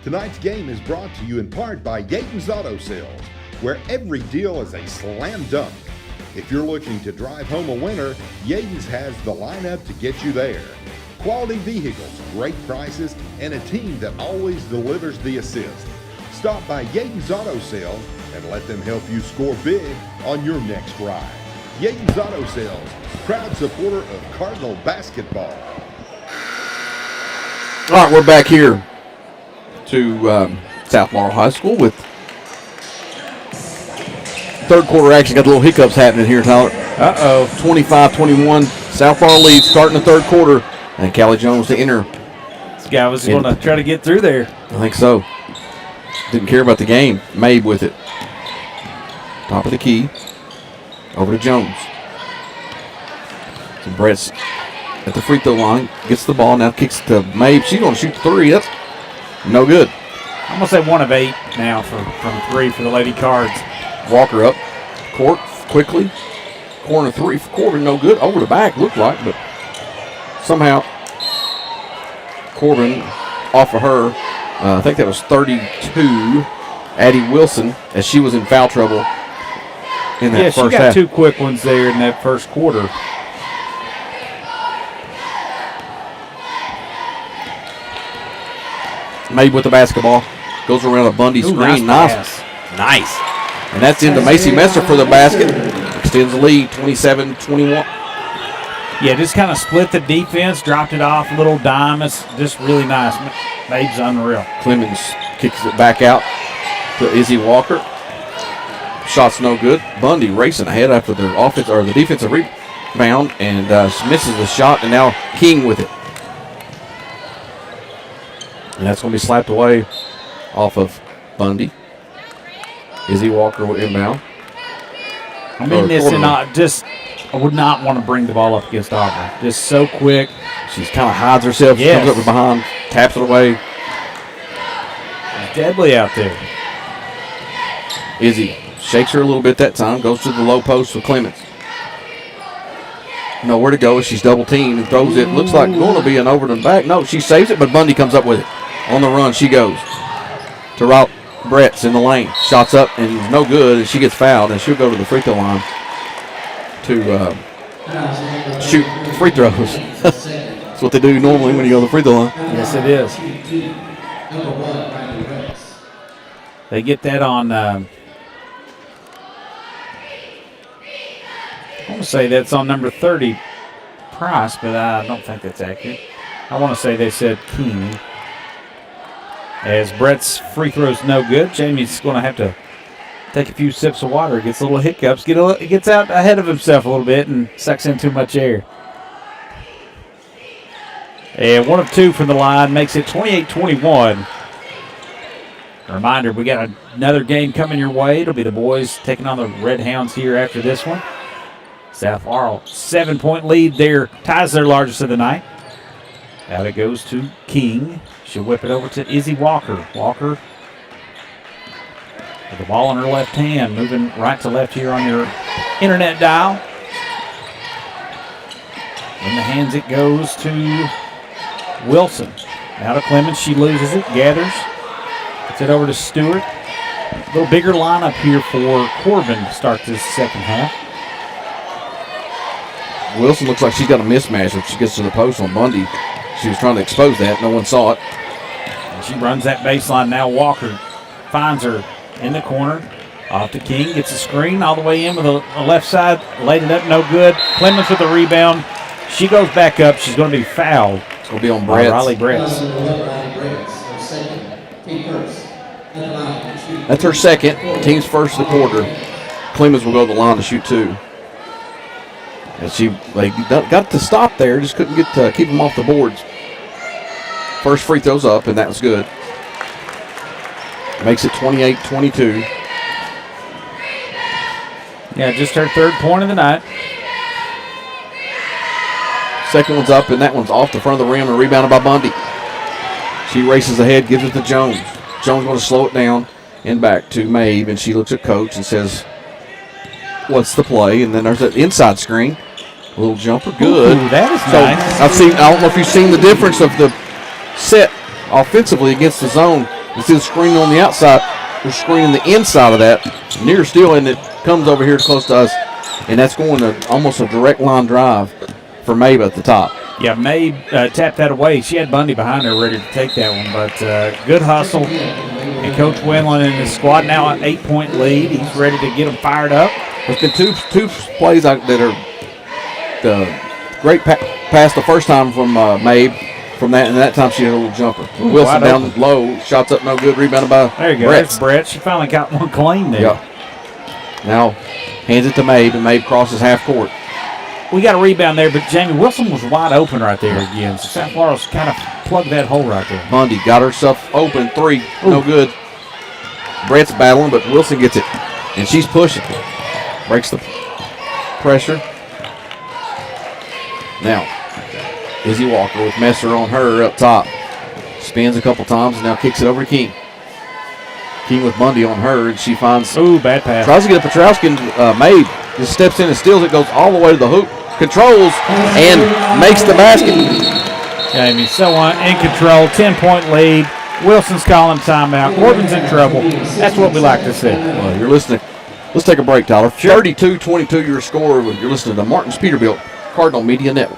Tonight's game is brought to you in part by Yaden's Auto Sales, where every deal is a slam dunk. If you're looking to drive home a winner, Yaden's has the lineup to get you there. Quality vehicles, great prices, and a team that always delivers the assist. Stop by Yaden's Auto Sales and let them help you score big on your next ride. Yaden's Auto Sales, proud supporter of Cardinal basketball. All right, we're back here to South Laurel High School with third quarter action. Got a little hiccups happening here, Tyler. 25-21. South Laurel leads starting the third quarter. And Callie Jones to enter. This guy was going to try to get through there. I think so. Didn't care about the game. Mabe with it. Top of the key. Over to Jones. So Brett's at the free throw line. Gets the ball. Now kicks to Mabe. She's going to shoot the three. That's no good. I'm going to say 1 of 8 now from 3 for the Lady Cards. Walker up court quickly. Corner 3 for Corbin. No good. Over the back looked like, but somehow Corbin off of her. I think that was 32. Addie Wilson, as she was in foul trouble in that first half. Yeah, she got 2 quick ones there in that first quarter. Made with the basketball. Goes around a Bundy screen. Nice. And that's into Macy Messer for the basket. Extends the lead, 27-21. Yeah, just kind of split the defense, dropped it off, a little dime. It's just really nice. Babe's unreal. Clemens kicks it back out to Izzy Walker. Shot's no good. Bundy racing ahead after the offense or the defensive rebound and misses the shot, and now King with it. And that's going to be slapped away off of Bundy. Izzy Walker will inbound. I mean this, and I would not want to bring the ball up against Auburn. Just so quick. She's kind of hides herself. Yes. Comes up from behind, taps it away. Deadly out there. Izzy shakes her a little bit that time. Goes to the low post with Clemens. Nowhere to go as she's double teamed and throws it. Looks like going to be an over the back. No, she saves it, but Bundy comes up with it. On the run, she goes to Route Brett's in the lane. Shots up and no good, and she gets fouled, and she'll go to the free throw line to shoot free throws. That's what they do normally when you go to the free throw line. Yes, it is. Number 1, Riley Rex. They get that on, I want to say that's on number 30, Price, but I don't think that's accurate. I want to say they said King. As Brett's free throw's no good, Jamie's going to have to take a few sips of water. Gets a little hiccups, gets out ahead of himself a little bit and sucks in too much air. And 1 of 2 from the line makes it 28-21. Reminder, we got another game coming your way. It'll be the boys taking on the Red Hounds here after this one. South Laurel, 7-point lead there, ties their largest of the night. Out it goes to King. She'll whip it over to Izzy Walker. Walker with the ball in her left hand, moving right to left here on your internet dial. In the hands it goes to Wilson. Out of Clemens, she loses it, gathers. Gets it over to Stewart. A little bigger lineup here for Corbin to start this second half. Wilson looks like she's got a mismatch when she gets to the post on Bundy. She was trying to expose that. No one saw it. And she runs that baseline now. Walker finds her in the corner. Off to King. Gets a screen all the way in with a left side. Laid it up. No good. Clemens with the rebound. She goes back up. She's going to be fouled. It's going to be on Brett. Riley Bretts. That's her second. Team's first of the quarter. Clemens will go to the line to shoot 2. And they got to stop there, just couldn't get to keep them off the boards. First free throws up, and that was good. Makes it 28-22. Yeah, just her 3rd point of the night. Second one's up, and that one's off the front of the rim and rebounded by Bundy. She races ahead, gives it to Jones. Jones going to slow it down and back to Maeve, and she looks at Coach and says, "What's the play?" And then there's that inside screen. A little jumper, good. Ooh, that is so nice. I don't know if you've seen the difference of the set offensively against the zone. Instead of screening on the outside, we're screening the inside of that. Near still, and it comes over here close to us. And that's going to almost a direct line drive for Maeve at the top. Yeah, Maeve tapped that away. She had Bundy behind her ready to take that one, but good hustle. And Coach Wendland and his squad now an 8-point lead. He's ready to get them fired up. There's been two plays that are the great pass the first time from Maeve. From that, and that time she had a little jumper. Ooh, Wilson down low, shots up no good, rebounded by there you go. Brett. That's Brett. She finally got one clean there. Yep. Now hands it to Maeve, and Maeve crosses half court. We got a rebound there, but Jamie Wilson was wide open right there again. So South Laurel's kind of plugged that hole right there. Bundy got herself open, 3, no good. Brett's battling, but Wilson gets it, and she's pushing. Breaks the pressure. Now, Izzy Walker with Messer on her up top. Spins a couple times and now kicks it over to King. King with Bundy on her, and she finds. Ooh, bad pass. Tries to get a Petrowski, and Maeve just steps in and steals it, goes all the way to the hoop, controls, and makes the basket. Jamie, so in control, 10-point lead. Wilson's calling timeout. Corbin's in trouble. That's what we like to see. Well, you're listening. Let's take a break, Tyler. 32-22 your score. You're listening to Martin's Peterbilt Cardinal Media Network.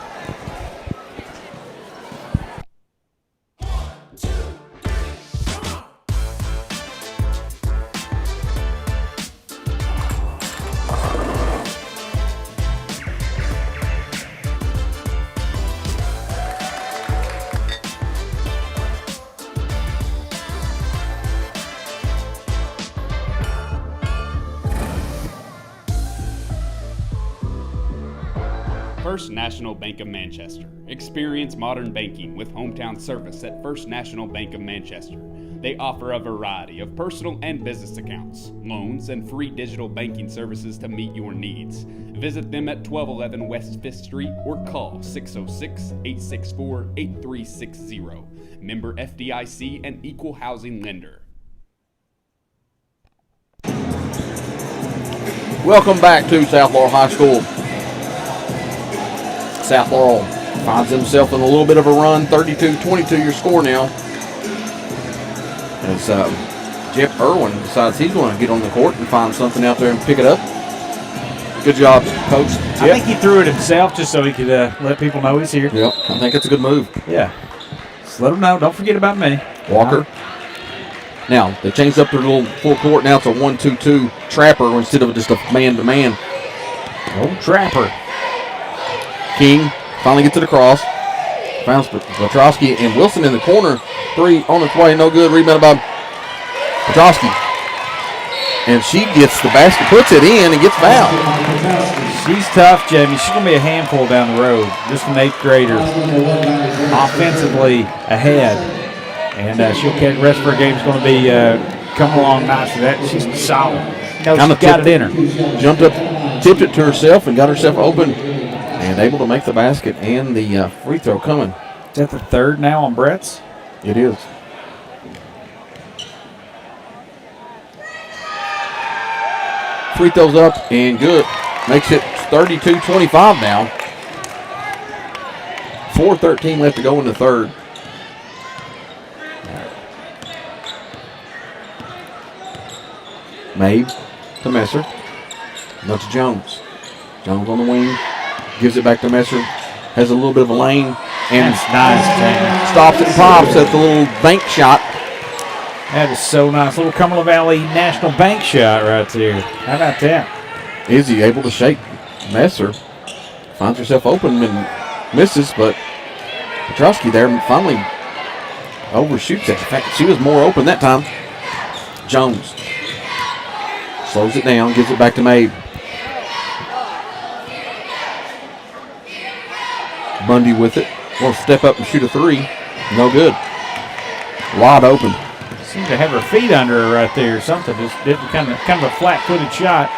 First National Bank of Manchester. Experience modern banking with hometown service at First National Bank of Manchester. They offer a variety of personal and business accounts, loans, and free digital banking services to meet your needs. Visit them at 1211 West 5th Street or call 606-864-8360. Member FDIC and Equal Housing Lender. Welcome back to South Laurel High School. South Laurel finds himself in a little bit of a run, 32-22 your score now. As Jeff Irwin decides he's going to get on the court and find something out there and pick it up. Good job, Coach. I think he threw it himself just so he could let people know he's here. Yep, I think it's a good move. Yeah. Just let them know. Don't forget about me. Walker. Now, they changed up their little full court. Now it's a 1-2-2 trapper instead of just a man-to-man. Old trapper. King finally gets it across. Finds Petrosky and Wilson in the corner. 3 on its way. No good. Rebound by Petrosky. And she gets the basket, puts it in, and gets fouled. She's tough, Jamie. She's going to be a handful down the road. Just an 8th grader. Offensively ahead. And she'll catch the rest of her game is going to be coming along nicely. She's solid. She's got it in her. Jumped up, tipped it to herself, and got herself open. And able to make the basket and the free throw coming. Is that the 3rd now on Brett's? It is. Free throws up and good. Makes it 32-25 now. 4:13 left to go in the 3rd. Mabe to Messer. Now to Jones. Jones on the wing. Gives it back to Messer. Has a little bit of a lane. And that's nice, Jamie. Stops it and pops at the little bank shot. That is so nice. Little Cumberland Valley National Bank shot right there. How about that? Izzy able to shake Messer. Finds herself open and misses, but Petrosky there finally overshoots it. In fact, she was more open that time. Jones slows it down, gives it back to Mabe. Bundy with it. Wants to step up and shoot a 3. No good. Wide open. Seemed to have her feet under her right there or something. Just did kind of a flat-footed shot.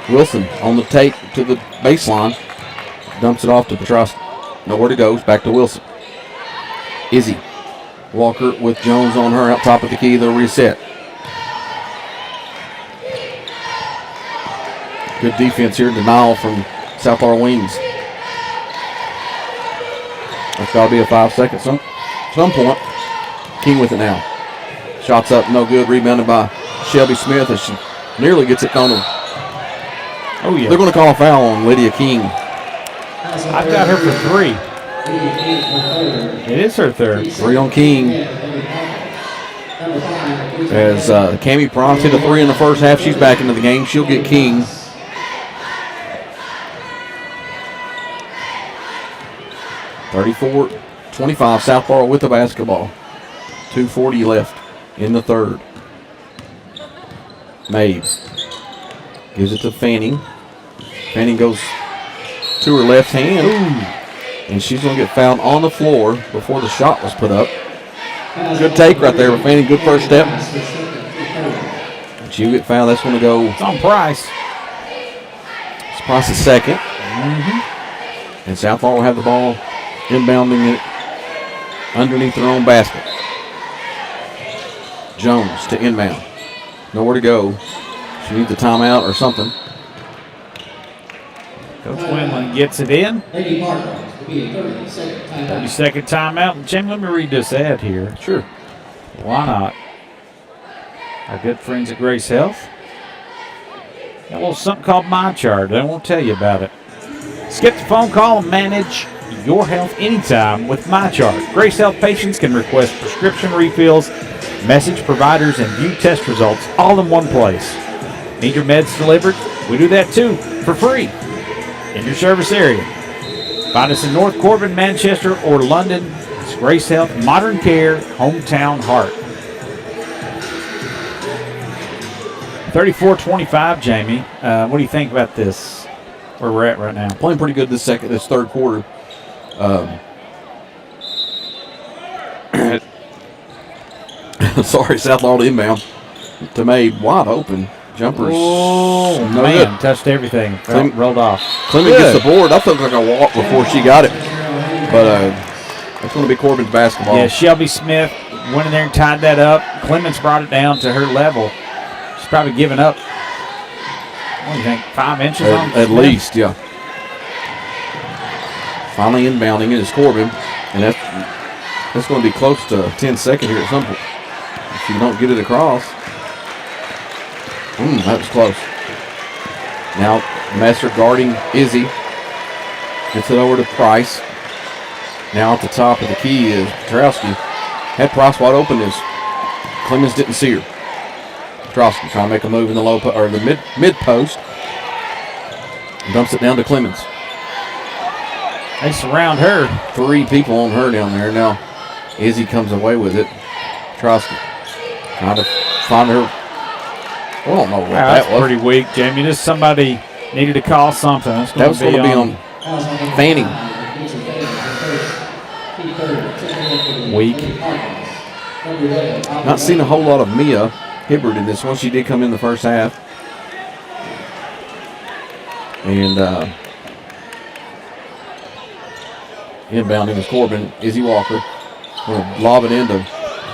Wilson on the take to the baseline. Dumps it off to Petrosky. Nowhere to go. Back to Wilson. Izzy. Walker with Jones on her out top of the key. They'll reset. Good defense here. Denial from South Laurel Wings. That's got to be a 5-second some point. King with it now. Shots up, no good. Rebounded by Shelby Smith as she nearly gets it on him. Oh, yeah. They're going to call a foul on Lydia King. I've got her for 3. It is her 3rd. 3 on King. As Cammie Pross hit a 3 in the first half, she's back into the game. She'll get King. (34-25) South Laurel with the basketball. 2:40 left in the 3rd. Mabe gives it to Fanning. Fanning goes to her left hand. Ooh. And she's going to get fouled on the floor before the shot was put up. Good take right there with Fanning. Good first step. She'll get fouled. That's going to go. It's on Price. It's Price's second. Mm-hmm. And South Laurel will have the ball inbounding it underneath their own basket. Jones to inbound. Nowhere to go. She needs a timeout or something. Coach Windland gets it in. 30-second timeout. Jim, let me read this ad here. Sure. Why not? Our good friends at Grace Health. Got a little something called My Chart. I won't tell you about it. Skip the phone call and manage your health anytime with My Chart. Grace Health patients can request prescription refills, message providers, and view test results all in one place. Need your meds delivered? We do that too, for free, in your service area. Find us in North Corbin, Manchester, or London. It's Grace Health, Modern Care, Hometown Heart. 34-25, Jamie. What do you think about this, where we're at right now? Playing pretty good this 3rd quarter. Sorry, South Laurel inbound. To Mabe, wide open. Jumpers. Oh, no man. Good. Touched everything. Rolled off. Clement gets the board. I thought it was like a walk before she got it. But that's going to be Corbin's basketball. Yeah, Shelby Smith went in there and tied that up. Clements brought it down to her level. She's probably given up, what do you think, 5 inches on At least, yeah. Finally inbounding it is Corbin. And that's going to be close to 10 seconds here at some point. If you don't get it across. That was close. Now Messer guarding Izzy. Gets it over to Price. Now at the top of the key is Petrowski. Had Price wide open as Clemens didn't see her. Petrowski trying to make a move in the low or the mid post. Dumps it down to Clemens. They surround her. 3 people on her down there. Now Izzy comes away with it. Petrowski trying to find her. I don't know what that was. Pretty weak, Jamie. Just somebody needed to call something. That was going to be on Fanning. Weak. Not seeing a whole lot of Mia Hibbert in this one. She did come in the first half. And inbounding is Corbin. Izzy Walker. Gonna lob it into.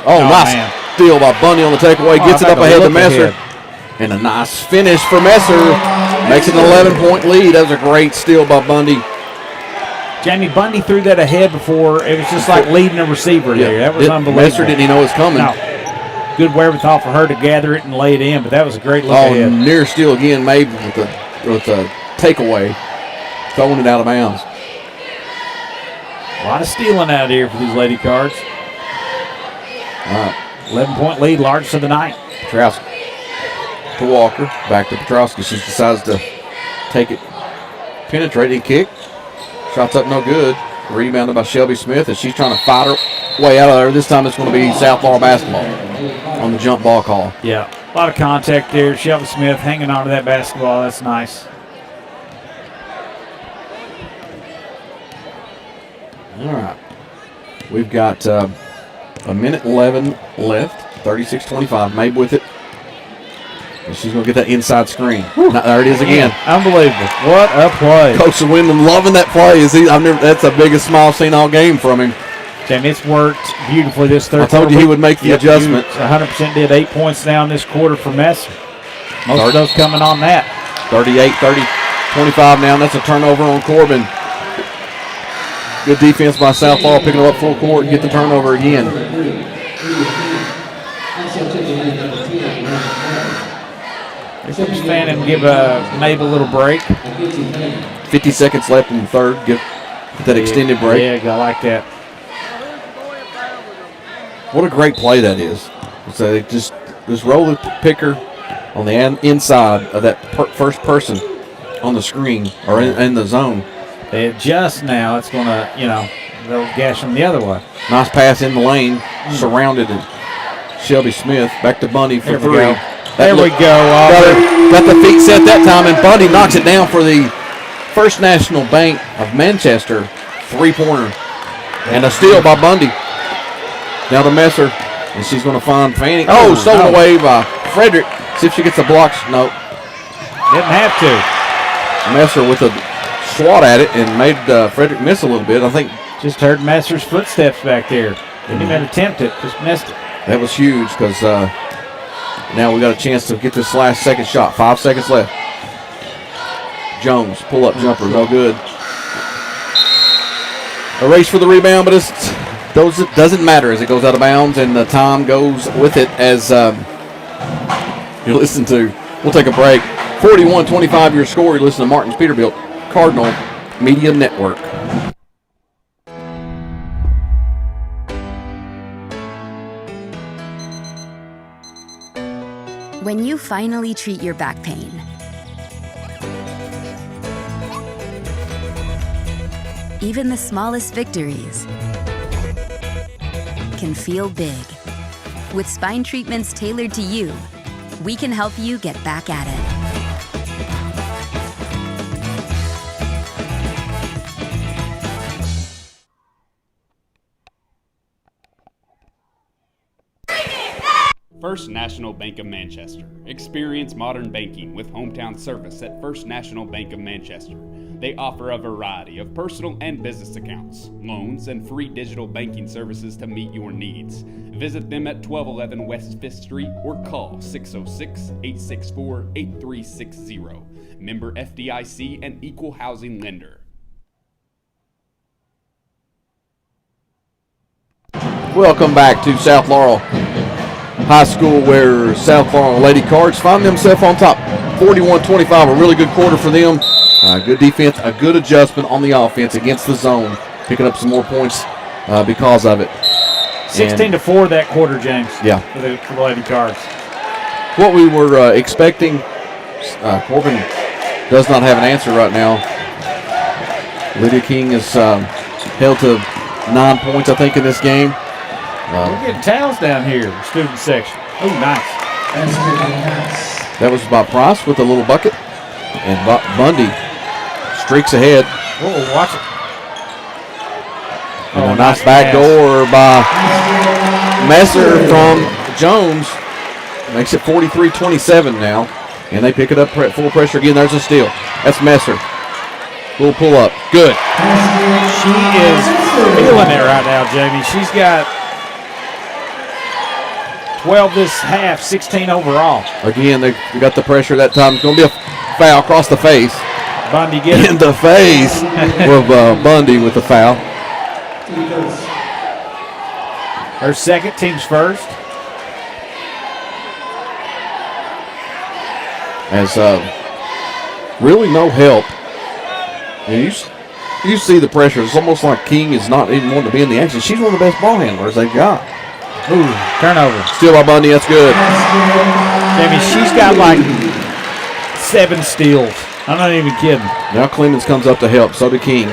Oh, nice man. steal by Bundy on the takeaway. Gets it up ahead to Messer. And a nice finish for Messer. Makes it an 11-point lead. That was a great steal by Bundy. Jamie, Bundy threw that ahead before. It was just like leading a receiver there. That was unbelievable. Messer didn't even know it was coming. No. Good wherewithal for her to gather it and lay it in, but that was a great look ahead. Near steal again, made with a takeaway. Throwing it out of bounds. A lot of stealing out here for these Lady Cards. All right. 11-point lead, largest of the night. Petrowski to Walker. Back to Petrowski. She decides to take it. Penetrating kick. Shots up no good. Rebounded by Shelby Smith as she's trying to fight her way out of there. This time it's going to be South Laurel basketball on the jump ball call. Yeah, a lot of contact there. Shelby Smith hanging on to that basketball. That's nice. All right. We've got a minute 11 left. 36-25. Mabe with it. And she's going to get that inside screen. There it is again. Unbelievable. What a play. Coach Windham loving that play. That's the biggest smile I've seen all game from him. Jamie, it's worked beautifully this third quarter. I told you he would make the adjustment. 100% did. 8 points down this quarter for Messer. Most of those coming on that. 38-25 now. That's a turnover on Corbin. Good defense by South Laurel, picking it up full court and get the turnover again. They're going to stand and give Mabe a little break. 50 seconds left in the third. Get that extended break. Yeah, I like that. What a great play that is. So they just roll the picker on the inside of that first person on the screen or in the zone. They adjust now. It's going to, they'll gash them the other way. Nice pass in the lane, surrounded and Shelby Smith back to Bundy for three. There we go. Got the feet set that time, and Bundy knocks it down for the First National Bank of Manchester three-pointer. And a steal by Bundy. Now to Messer, and she's going to find Fanning. Oh, stolen away by Frederick. See if she gets the blocks. No. Didn't have to. Messer with a swat at it and made Frederick miss a little bit. I think just heard Messer's footsteps back there. Didn't even attempt it, just missed it. That was huge because now we got a chance to get this last second shot. 5 seconds left. Jones, pull-up jumper, no good. A race for the rebound, but it doesn't matter as it goes out of bounds, and the time goes with it as you listen to. We'll take a break. 41-25 your score. You listen to Martin's Peterbilt Cardinal Media Network. When you finally treat your back pain, even the smallest victories can feel big. With spine treatments tailored to you, we can help you get back at it. First National Bank of Manchester. Experience modern banking with hometown service at First National Bank of Manchester. They offer a variety of personal and business accounts, loans, and free digital banking services to meet your needs. Visit them at 1211 West 5th Street or call 606-864-8360. Member FDIC and Equal Housing Lender. Welcome back to South Laurel High School, where South Laurel Lady Cards find themselves on top. 41-25, a really good quarter for them. Good defense, a good adjustment on the offense against the zone. picking up some more points because of it. 16-4 that quarter, James. Yeah. For the Lady Cards. What we were expecting, Corbin does not have an answer right now. Lydia King is held to 9 points, I think, in this game. We're getting towels down here, student section. Oh, nice. That was by Price with a little bucket. And Bundy streaks ahead. Oh, watch it. And a nice back door by Messer from Jones. Makes it 43-27 now. And they pick it up full pressure again. There's a steal. That's Messer. Little pull up. Good. She is feeling it right now, Jamie. She's got 12 this half, 16 overall. Again, they got the pressure that time. It's going to be a foul across the face. Bundy gets in the face with Bundy with the foul. Her second, team's first. As really no help. And you see the pressure. It's almost like King is not even wanting to be in the action. She's one of the best ball handlers they've got. Ooh, turnover. Steal by Bundy. That's good. Jamie, she's got like 7 steals. I'm not even kidding. Now Clemens comes up to help. So did King.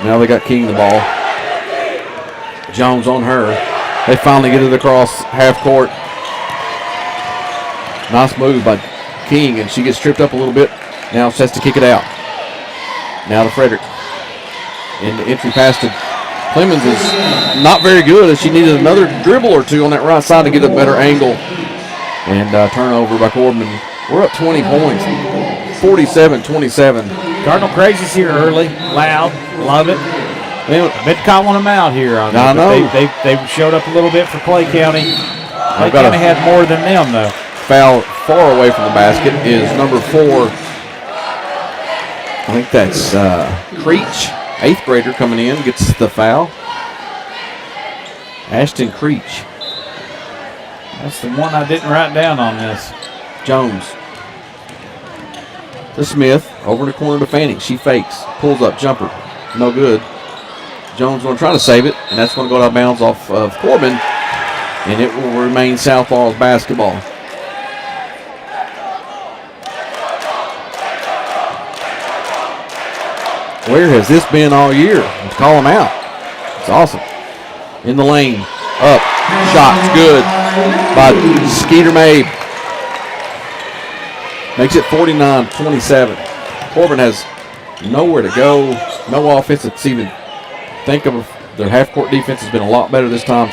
Now they got King the ball. Jones on her. They finally get it across half court. Nice move by King, and she gets tripped up a little bit. Now she has to kick it out. Now to Frederick. And the entry pass to Clemens is not very good, as she needed another dribble or two on that right side to get a better angle. And turnover by Corbin. We're up 20 points. 47-27. Cardinal Crazy's here early, loud, love it. I've been calling them out here on I know. They showed up a little bit for Clay County. Clay County had more than them, though. Foul far away from the basket is number 4. I think that's Creech, 8th grader coming in, gets the foul. Ashton Creech. That's the one I didn't write down on this. Jones. To Smith, over in the corner to Fanning. She fakes, pulls up, jumper. No good. Jones going to try to save it, and that's going to go out of bounds off of Corbin, and it will remain South Laurel's basketball. Where has this been all year? Let's call him out. It's awesome. In the lane, up, shots good by Skeeter Mabe. Makes it 49-27. Corbin has nowhere to go, no offense to even think of. Their half-court defense has been a lot better this time.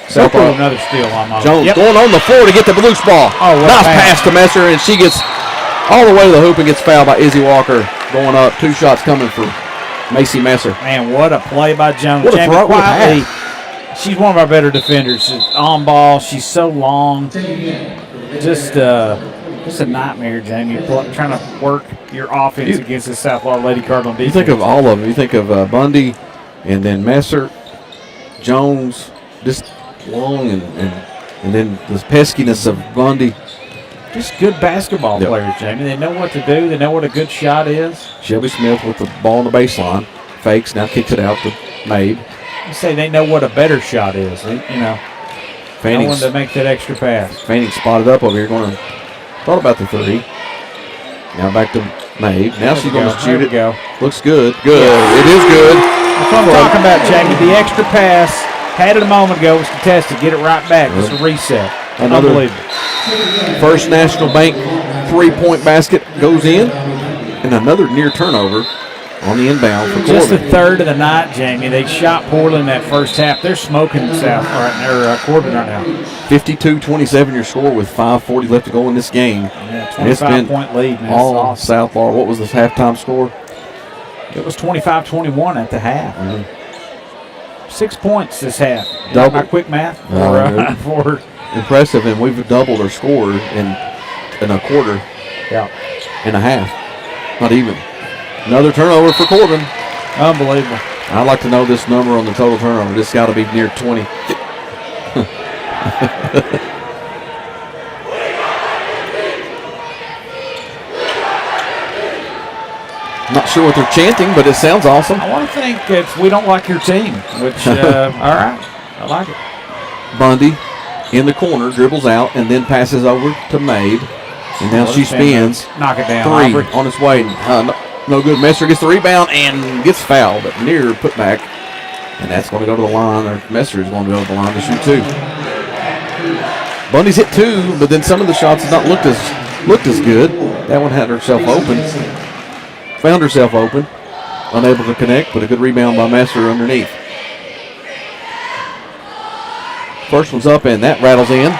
South Laurel. Another steal almost. Jones going on the floor to get the loose ball. Oh, nice pass to Messer, and she gets all the way to the hoop and gets fouled by Izzy Walker. Going up, 2 shots coming for Macy Messer. Man, what a play by Jones. What a throw, quietly, she's one of our better defenders. She's on ball. She's so long. Just a nightmare, Jamie. Trying to work your offense against the South Laurel Lady Cardinal defense. You think of all of them. You think of Bundy, and then Messer, Jones, just long, and then the peskiness of Bundy. Just good basketball players, Jamie. They know what to do. They know what a good shot is. Shelby Smith with the ball on the baseline. Fakes, now kicks it out to Mabe. You say they know what a better shot is. Fanning no one to make that extra pass. Fanning spotted up over here, thought about the 3. Now back to Mabe. Now she's going to shoot it. Go. Looks good. Good. Yeah. It is good. That's what I'm talking about, Jamie. The extra pass, had it a moment ago, was contested. Get it right back. It's a reset. Unbelievable. First National Bank 3-point basket goes in, and another near turnover on the inbound for Corbin. Just the third of the night, Jamie. They shot poorly in that first half. They're smoking Corbin right now. 52-27 your score with 5:40 left to go in this game. Yeah, 25-point lead. Man. All awesome. South Laurel. What was the halftime score? It was 25-21 at the half. 6 points this half. Double. My quick math for impressive, and we've doubled our score in a quarter and a half. Not even. Another turnover for Corbin. Unbelievable. I'd like to know this number on the total turnover. This got to be near 20. Not sure what they're chanting, but it sounds awesome. I want to think it's "We don't like your team," which all right, I like it. Bundy in the corner, dribbles out, and then passes over to Mabe. And now she spins. Knock it down. Three Aubrey. on its way. No good. Messer gets the rebound and gets fouled, but near putback. And that's going to go to the line, or Messer is going to go to the line to shoot 2. Bundy's hit 2, but then some of the shots have not looked as good. That one had herself open. Found herself open. Unable to connect, but a good rebound by Messer underneath. First one's up, and that rattles in.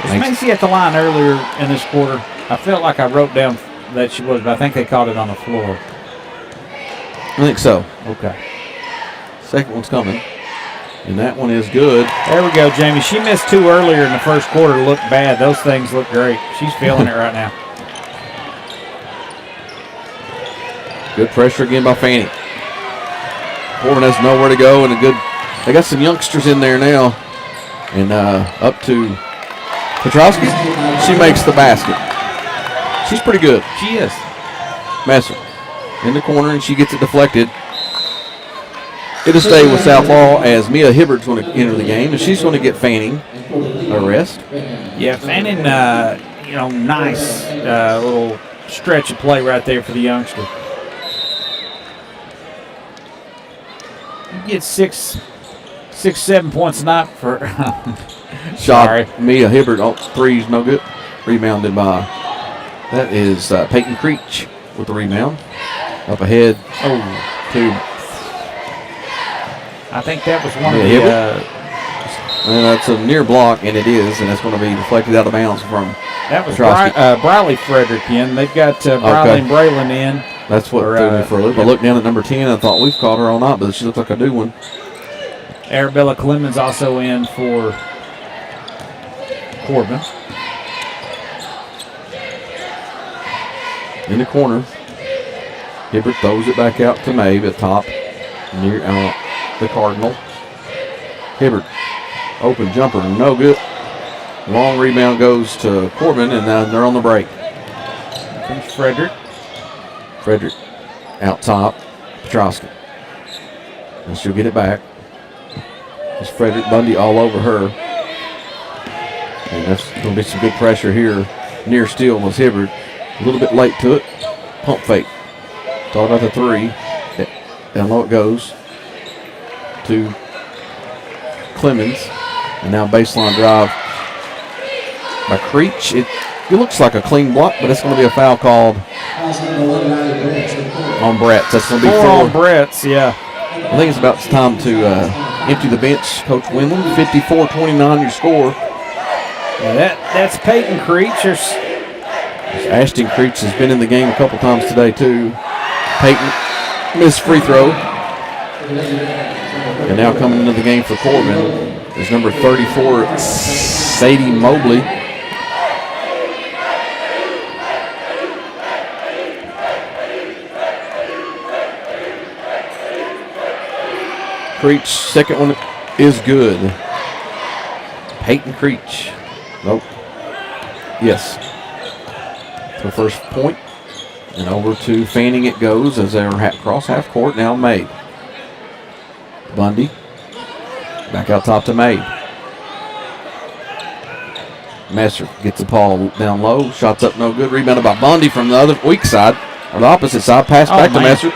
Was Macy at the line earlier in this quarter? I felt like I wrote down that she was, but I think they caught it on the floor. I think so. Okay. Second one's coming. And that one is good. There we go, Jamie. She missed 2 earlier in the first quarter. Looked bad. Those things look great. She's feeling it right now. Good pressure again by Fanning. Corbin has nowhere to go, and they got some youngsters in there now. And up to Petrowski. She makes the basket. She's pretty good. She is. Messer in the corner, and she gets it deflected. It'll stay with Southlaw as Mia Hibbard's going to enter the game, and she's going to get Fanning a rest. Yeah, Fanning, nice little stretch of play right there for the youngster. You get 7 points a night for. Shot. Mia Hibbard, 3's no good. Rebounded by, that is Peyton Creech with the rebound. Up ahead to. I think that was one of the. And that's a near block, and it is, and that's going to be deflected out of bounds from. That was Briley Frederick in. They've got Briley and Braylon in. That's what threw me for a loop. I looked down at number 10 and I thought we've caught her all night, but she looks like a new one. Arabella Clemens also in for Corbin. In the corner. Hibbert throws it back out to Mabe at top. Near the Cardinal. Hibbert. Open jumper. No good. Long rebound goes to Corbin, and now they're on the break. Here comes Frederick. Frederick out top. Petrowski. And she'll get it back. It's Frederick Bundy all over her. And that's going to be some good pressure here. Near steal was Hibbert. A little bit late to it. Pump fake. Thought about the 3. Down low it goes to Clemens. And now baseline drive by Creech. It looks like a clean block, but it's going to be a foul called on Bretts. That's going to be 4 on Bretts, yeah. I think it's about time to empty the bench, Coach Windland. 54-29 your score. Yeah, that's Peyton Creech. Ashton Creech has been in the game a couple times today, too. Peyton missed free throw. And now coming into the game for Corbin is number 34, Sadie Mobley. Creech, second one is good. Peyton Creech. Nope. Yes. The first point. And over to Fanning it goes as they're cross half court. Now Mabe. Bundy. Back out top to Mabe. Messer gets the ball down low. Shots up no good. Rebounded by Bundy from the other weak side. Or the opposite side. Pass back to Messer.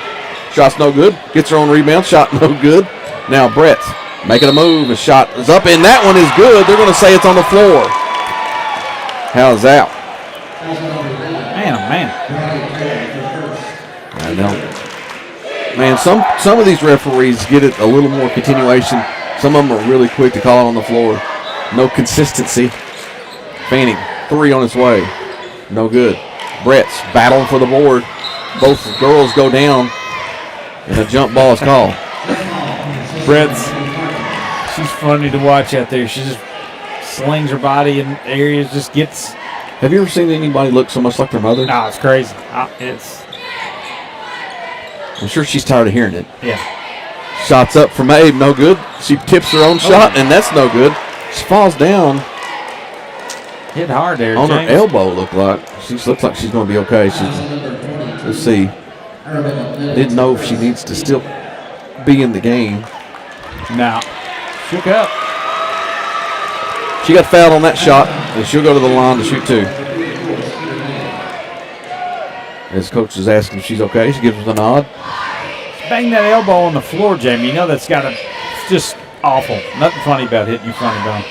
Shot's no good. Gets her own rebound. Shot no good. Now Brett making a move. A shot is up, and that one is good. They're going to say it's on the floor. How's that? Man, oh man. I know. Man, some of these referees get it a little more continuation. Some of them are really quick to call it on the floor. No consistency. Fanning, 3 on its way. No good. Brett's battling for the board. Both girls go down, and a jump ball is called. She's funny to watch out there. She just slings her body in areas, just gets. Have you ever seen anybody look so much like their mother? No, it's crazy. I'm sure she's tired of hearing it. Yeah. Shots up from Abe, no good. She tips her own shot, and that's no good. She falls down. Hit hard there, on James. her elbow, she looks like she's going to be okay. Let's see. Didn't know if she needs to still be in the game. Now, shook up. She got fouled on that shot, and she'll go to the line to shoot 2. As coach is asking if she's okay, she gives her the nod. Bang that elbow on the floor, Jamie. You know that's got to, it's just awful. Nothing funny about hitting you funny bone.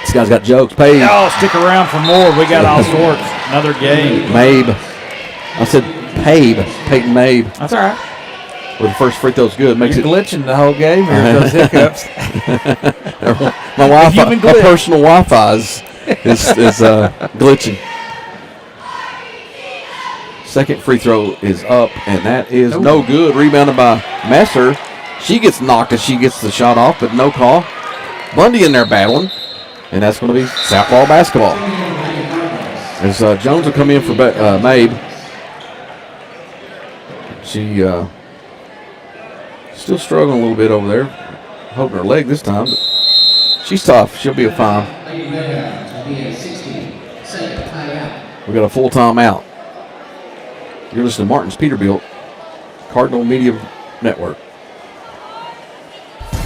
This guy's got jokes. Paige. Oh, stick around for more. We got all sorts. Another game. Mabe. I said Pabe. Peyton Mabe. That's all right. Where the first free throw's good. Makes You're it glitching the whole game here. Those hiccups. My Wi-Fi, human my glitch. personal Wi-Fi is glitching. Second free throw is up, and that is no good. Rebounded by Messer. She gets knocked as she gets the shot off, but no call. Bundy in there battling, and that's going to be Southpaw basketball. As Jones will come in for Mabe. She still struggling a little bit over there. Holding her leg this time, but she's tough. She'll be a fine. We got a full timeout. You're listening to Martin's Peterbilt, Cardinal Media Network.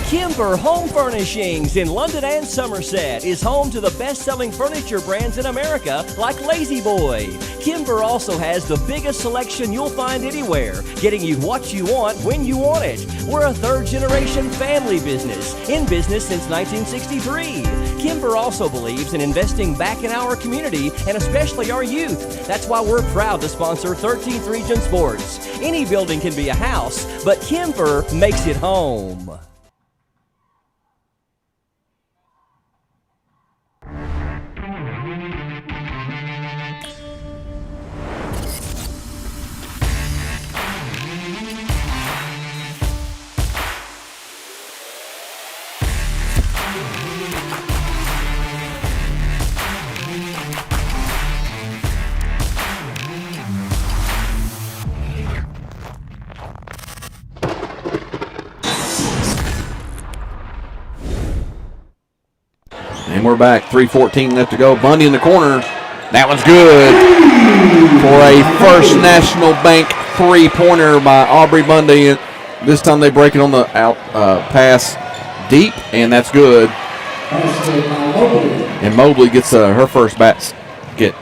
Kimber Home Furnishings in London and Somerset is home to the best-selling furniture brands in America like Lazy Boy. Kimber also has the biggest selection you'll find anywhere, getting you what you want when you want it. We're a third-generation family business, in business since 1963. Kimber also believes in investing back in our community and especially our youth. That's why we're proud to sponsor 13th Region Sports. Any building can be a house, but Kimber makes it home. And we're back. 3:14 left to go. Bundy in the corner. That one's good for a First National Bank three-pointer by Aubrey Bundy. This time they break it on the out pass deep, and that's good. And Mobley gets her first basket.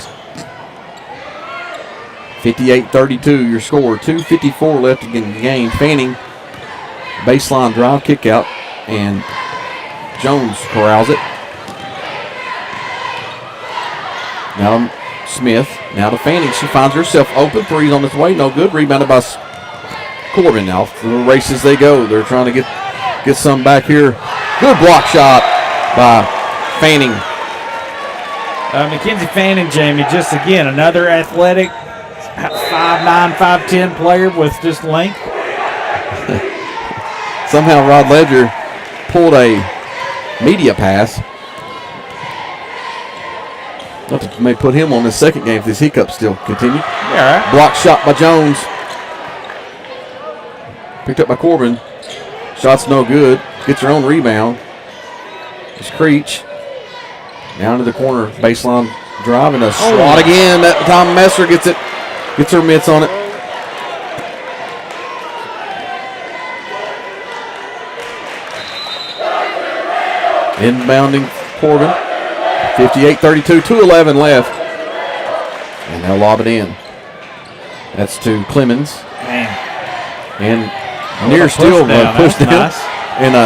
58-32 your score. 2:54 left in the game. Fanning, baseline drive, kick out, and Jones corrals it. Now to Smith. Now to Fanning. She finds herself open. Three's on its way. No good. Rebounded by Corbin. Now through the races they go. They're trying to get some back here. Good block shot by Fanning. Mackenzie Fanning, Jamie, just again another athletic 5'9", 5'10" player with just length. Somehow Rod Ledger pulled a media pass. May put him on his second game if this hiccup still continue. Yeah, right. Block shot by Jones. Picked up by Corbin. Shot's no good. Gets her own rebound. It's Creech. Down to the corner. Baseline drive and a swat again. That time Messer gets it. Gets her mitts on it. Inbounding Corbin. 58-32, 2:11 left. And they'll lob it in. That's to Clemens. Man. And near steal, That's pushed down. nice. And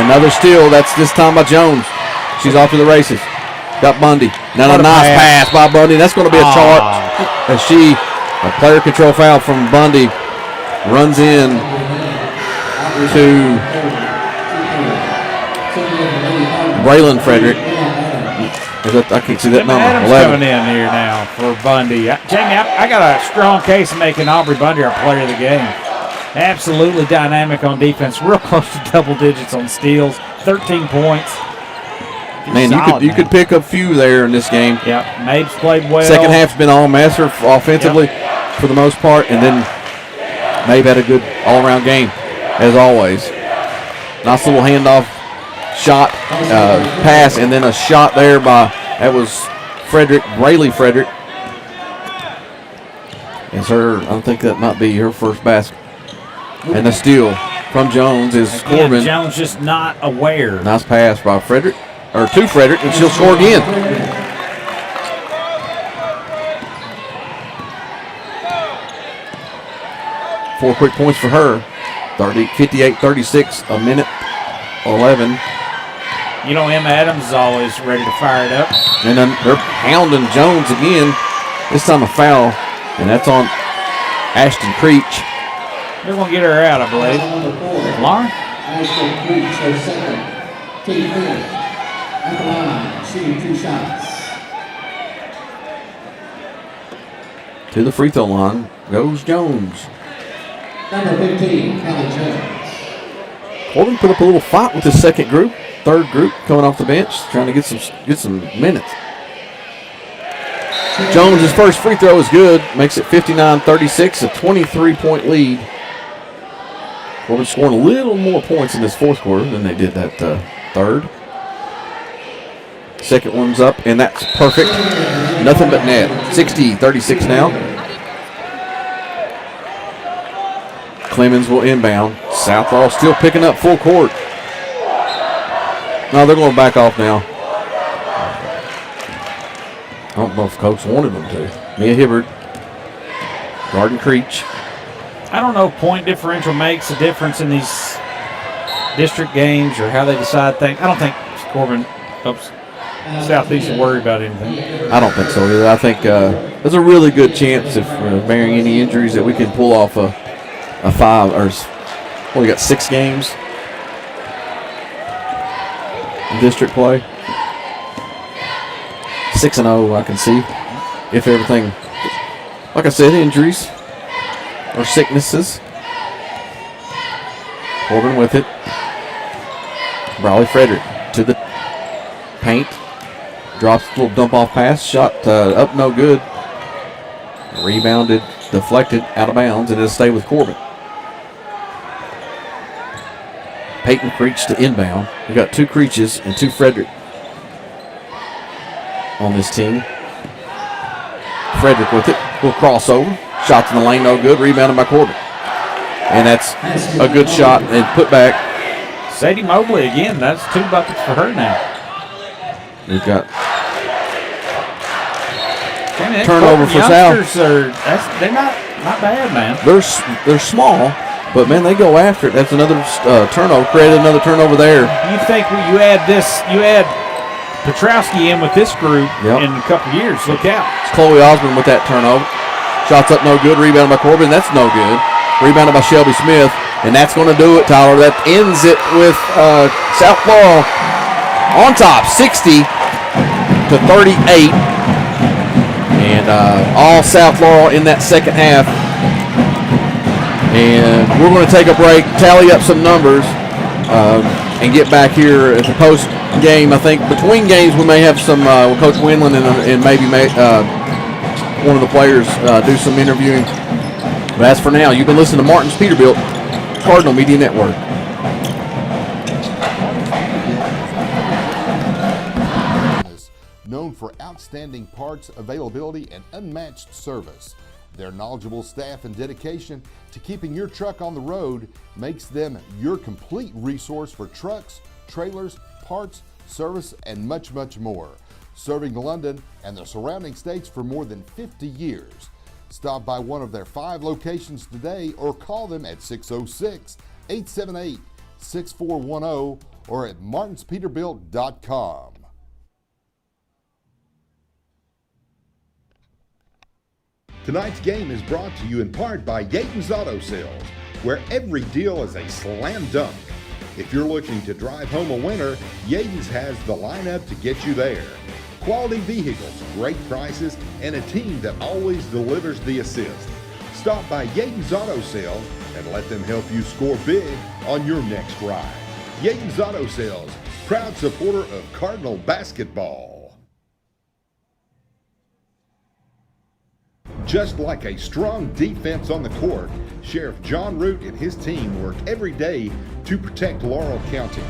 another steal. That's this time by Jones. She's off to the races. Got Bundy. Now What a a nice pass. pass by Bundy. That's going to be a charge. As a player control foul from Bundy, runs in to Braylon Frederick. I can't see that number. Adams 11. coming in here now for Bundy. Jamie, I got a strong case of making Aubrey Bundy our player of the game. Absolutely dynamic on defense. Real close to double digits on steals. 13 points. Man, you could pick up a few there in this game. Yeah, Mapes played well. Second half's been all Messer offensively for the most part, and then Mabe had a good all-around game, as always. Nice little handoff shot, pass, and then a shot there that was Brayley Frederick. I think that might be her first basket. And the steal from Jones is Again, Corbin. Jones just not aware. Nice pass by Frederick, or to Frederick, and she'll score again. Four quick points for her. 58-36, a minute 11. You know, Emma Adams is always ready to fire it up. And then they're hounding Jones again. This time a foul, and that's on Ashton Creech. They're going to get her out, I believe. Lauren? Ashton Creech, her second. Team fifth. At the line, shooting 2 shots. To the free throw line goes Jones. Number 15, Kelly Jones. Corbin put up a little fight with his second group, third group coming off the bench, trying to get some minutes. Jones' first free throw is good, makes it 59-36, a 23-point lead. Corbin scoring a little more points in this fourth quarter than they did that third. Second one's up, and that's perfect. Nothing but net. 60-36 now. Clemens will inbound. South Laurel still picking up full court. No, they're going to back off now. I don't know if Coach wanted them to. Mia Hibbert, Garden Creech. I don't know if point differential makes a difference in these district games or how they decide things. I don't think Corbin helps Southeast to worry about anything. I don't think so either. I think there's a really good chance, if bearing any injuries, that we can pull off a 5 or we got 6 games in district play. 6-0, I can see, if everything, like I said, injuries or sicknesses. Corbin with it. Brawley Frederick to the paint. Drops a little dump off pass. Shot up, no good. Rebounded, deflected, out of bounds, and it'll stay with Corbin. Peyton Creech to inbound. We've got 2 Creeches and 2 Frederick on this team. Frederick with it. Little crossover. Shots in the lane, no good. Rebounded by Corbin. And that's a good shot and put back. Sadie Mobley again. That's 2 buckets for her now. We've got turnover for South. They're not bad, man. They're small, but man, they go after it. That's another turnover. Created another turnover there. You think you add Petrowski in with this group in a couple years? Look out! It's Chloe Osmond with that turnover. Shots up, no good. Rebounded by Corbin. That's no good. Rebounded by Shelby Smith, and that's going to do it, Tyler. That ends it with South Laurel on top, 60-38. And all South Laurel in that second half. And we're going to take a break, tally up some numbers, and get back here at the post game. I think between games we may have some Coach Winland and maybe one of the players do some interviewing. But as for now, you've been listening to Martin's Peterbilt Cardinal Media Network. Known for outstanding parts availability and unmatched service. Their knowledgeable staff and dedication to keeping your truck on the road makes them your complete resource for trucks, trailers, parts, service, and much, much more. Serving London and the surrounding states for more than 50 years. Stop by one of their 5 locations today or call them at 606-878-6410 or at martinspeterbilt.com. Tonight's game is brought to you in part by Yaden's Auto Sales, where every deal is a slam dunk. If you're looking to drive home a winner, Yaden's has the lineup to get you there. Quality vehicles, great prices, and a team that always delivers the assist. Stop by Yaden's Auto Sales and let them help you score big on your next ride. Yaden's Auto Sales, proud supporter of Cardinal basketball. Just like a strong defense on the court, Sheriff John Root and his team work every day to protect Laurel County.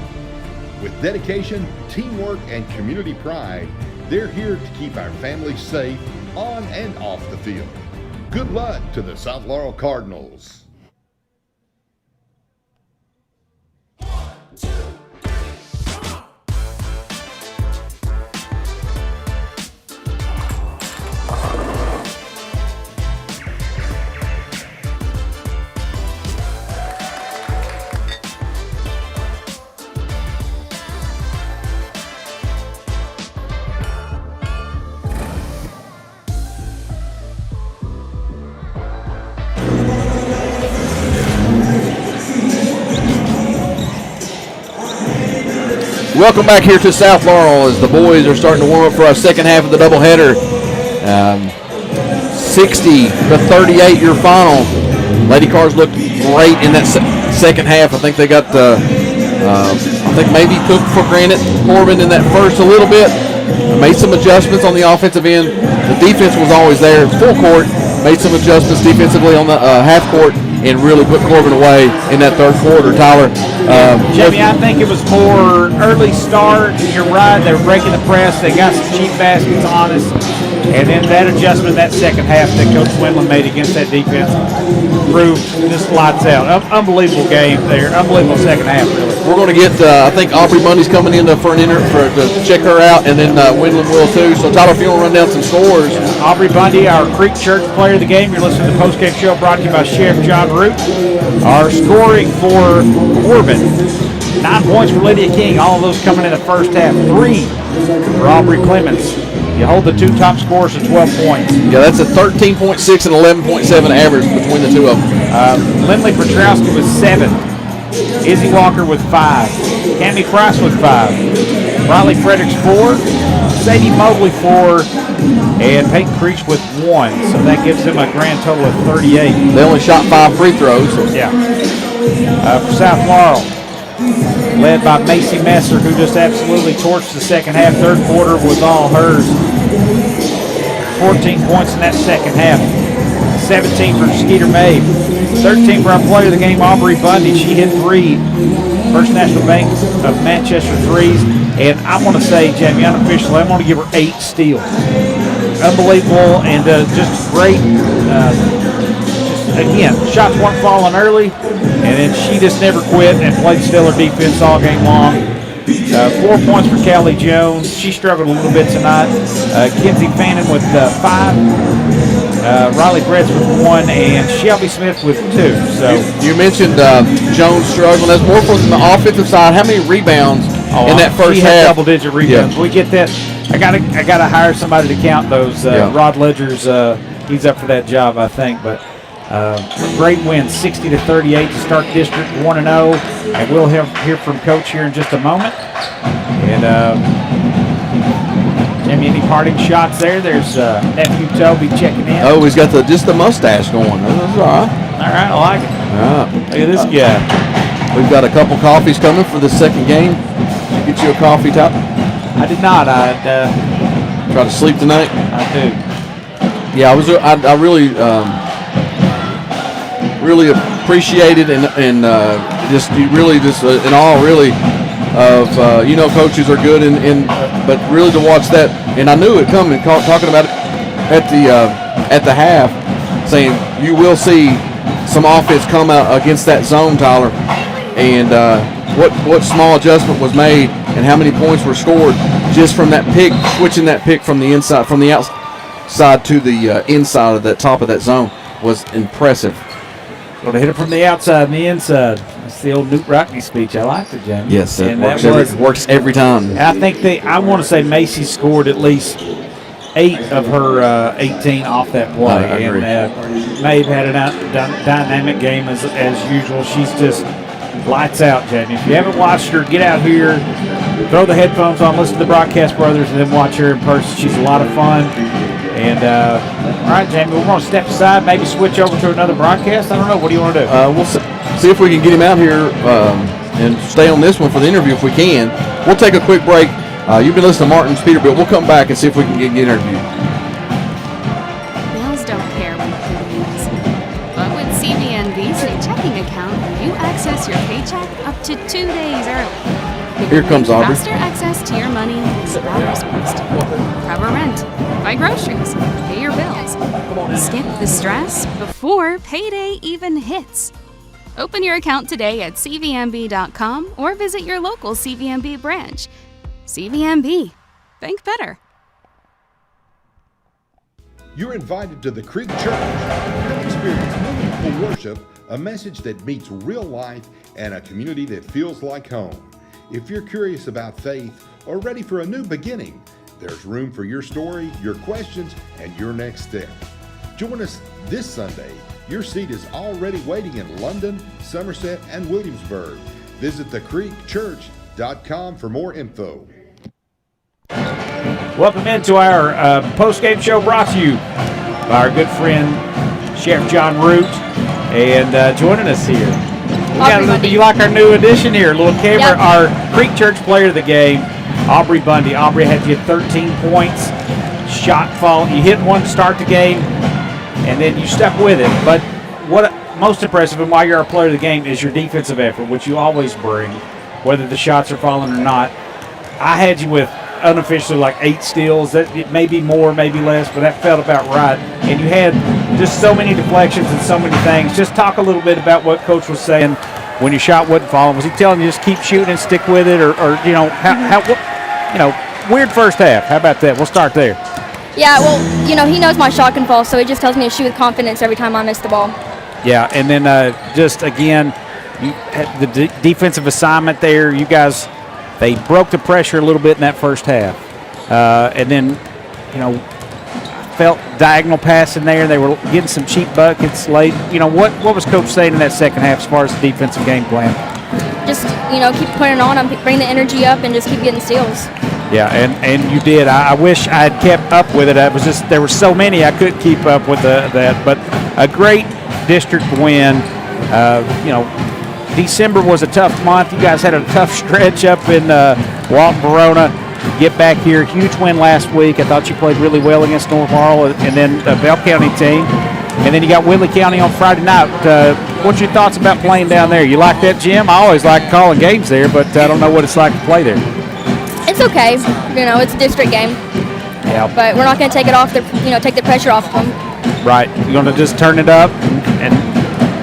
With dedication, teamwork, and community pride, they're here to keep our families safe on and off the field. Good luck to the South Laurel Cardinals. Welcome back here to South Laurel as the boys are starting to warm up for our second half of the doubleheader. 60-38 your final. Lady Cars looked great in that second half. I think they got, I think maybe took for granted Corbin in that first a little bit. Made some adjustments on the offensive end. The defense was always there, full court. Made some adjustments defensively on the half court and really put Corbin away in that third quarter. Tyler. Jamie, I think it was more early start. You're right. They were breaking the press. They got some cheap baskets on us. And then that adjustment in that second half that Coach Wendland made against that defense proved just lights out. Unbelievable game there. Unbelievable second half, really. We're going to get, I think Aubrey Bundy's coming in for an to check her out, and then Wendland will too. So, Tyler, if you want to run down some scores. Aubrey Bundy, our Creek Church player of the game. You're listening to the postgame show brought to you by Chef John Root. Our scoring for Corbin, 9 points for Lydia King. All of those coming in the first half. 3 for Aubrey Clements. You hold the 2 top scores to 12 points. Yeah, that's a 13.6 and 11.7 average between the two of them. Lindley Petrowski with 7. Izzy Walker with 5. Cammie Price with 5. Riley Fredericks 4. Sadie Mobley 4. And Peyton Creech with 1. So that gives them a grand total of 38. They only shot 5 free throws. Yeah. For South Laurel, led by Macy Messer, who just absolutely torched the second half. Third quarter was all hers. 14 points in that second half. 17 for Skeeter May. 13 for our player of the game, Aubrey Bundy. She hit 3. First National Bank of Manchester threes. And I want to say, Jamie, unofficially, I'm going to give her 8 steals. Unbelievable and just great. Again, shots weren't falling early, and then she just never quit and played stellar defense all game long. 4 points for Callie Jones. She struggled a little bit tonight. Kenzie Fannin with 5. Riley Gretz with 1, and Shelby Smith with 2. So you mentioned Jones struggling. That's more from the offensive side. How many rebounds in that first she half? Had double-digit rebounds. Yeah. We get that. I gotta hire somebody to count those. Rod Ledger's he's up for that job, I think. But great win, 60-38 to start District 1-0, and we'll hear from Coach here in just a moment. And Jimmy, any parting shots there? There's nephew Toby checking in. Oh, he's got just the mustache going. That's all right. All right, I like it. Yeah. Look at this guy. We've got a couple coffees coming for the second game. Did you get you a coffee, Top? I did not. Try to sleep tonight. I do. Yeah, I really really appreciated and just in awe really of coaches are good but really to watch that, and I knew it coming. Talking about it at the half, saying you will see some offense come out against that zone, Tyler, and what small adjustment was made and how many points were scored just from that pick, switching that pick from the outside to the inside of that top of that zone was impressive. Going to hit it from the outside and the inside. That's the old Newt Rockney speech. I liked it, Jamie. Yes, it and works every time. I think I want to say Macy scored at least 8 of her 18 off that play. I agree. And Maeve had a dynamic game as usual. She's just lights out, Jamie. If you haven't watched her, get out here, throw the headphones on, listen to the Broadcast Brothers, and then watch her in person. She's a lot of fun. And, all right, Jamie, we're going to step aside, maybe switch over to another broadcast. I don't know. What do you want to do? We'll see if we can get him out here and stay on this one for the interview if we can. We'll take a quick break. You've been listening to Martin's Peterbilt. We'll come back and see if we can get interviewed. Bills don't care when payday is. But with CVNB's new checking account, you access your paycheck up to 2 days early. Here comes Aubrey. Faster access to your money without risk. Cover rent, buy groceries, pay your bills. Skip the stress before payday even hits. Open your account today at cvmb.com or visit your local CVMB branch. CVMB. Think better. You're invited to the Creek Church. Come experience meaningful worship, a message that meets real life, and a community that feels like home. If you're curious about faith or ready for a new beginning, there's room for your story, your questions, and your next step. Join us this Sunday. Your seat is already waiting in London, Somerset, and Williamsburg. Visit thecreekchurch.com for more info. Welcome into our post-game show brought to you by our good friend, Chef John Root, and joining us here. We got a little, you like our new addition here, a little camera, our Creek Church player of the game, Aubrey Bundy. Aubrey had you 13 points, shot fall. You hit one to start the game, and then you stuck with it. But what most impressive, and why you're our player of the game, is your defensive effort, which you always bring, whether the shots are falling or not. I had you with unofficially like 8 steals. That it may be more, maybe less, but that felt about right. And you had just so many deflections and so many things. Just talk a little bit about what Coach was saying when your shot wasn't falling. Was he telling you just keep shooting and stick with it, or you know weird first half? How about that? We'll start there. Yeah, well, he knows my shot can fall, so he just tells me to shoot with confidence every time I miss the ball. Yeah, and then just again, you had the defensive assignment there. You guys. They broke the pressure a little bit in that first half. And then, felt diagonal passing there. They were getting some cheap buckets late. What was Coach saying in that second half as far as the defensive game plan? Just, keep putting it on, bring the energy up, and just keep getting steals. Yeah, and you did. I wish I had kept up with it. There were so many I couldn't keep up with that. But a great district win. December was a tough month. You guys had a tough stretch up in Walton, Verona. Get back here. Huge win last week. I thought you played really well against North Laurel and then the Bell County team. And then you got Whitley County on Friday night. What's your thoughts about playing down there? You like that gym? I always like calling games there, but I don't know what it's like to play there. It's okay. It's a district game. Yeah. But we're not going to take it off take the pressure off of them. Right. You're going to just turn it up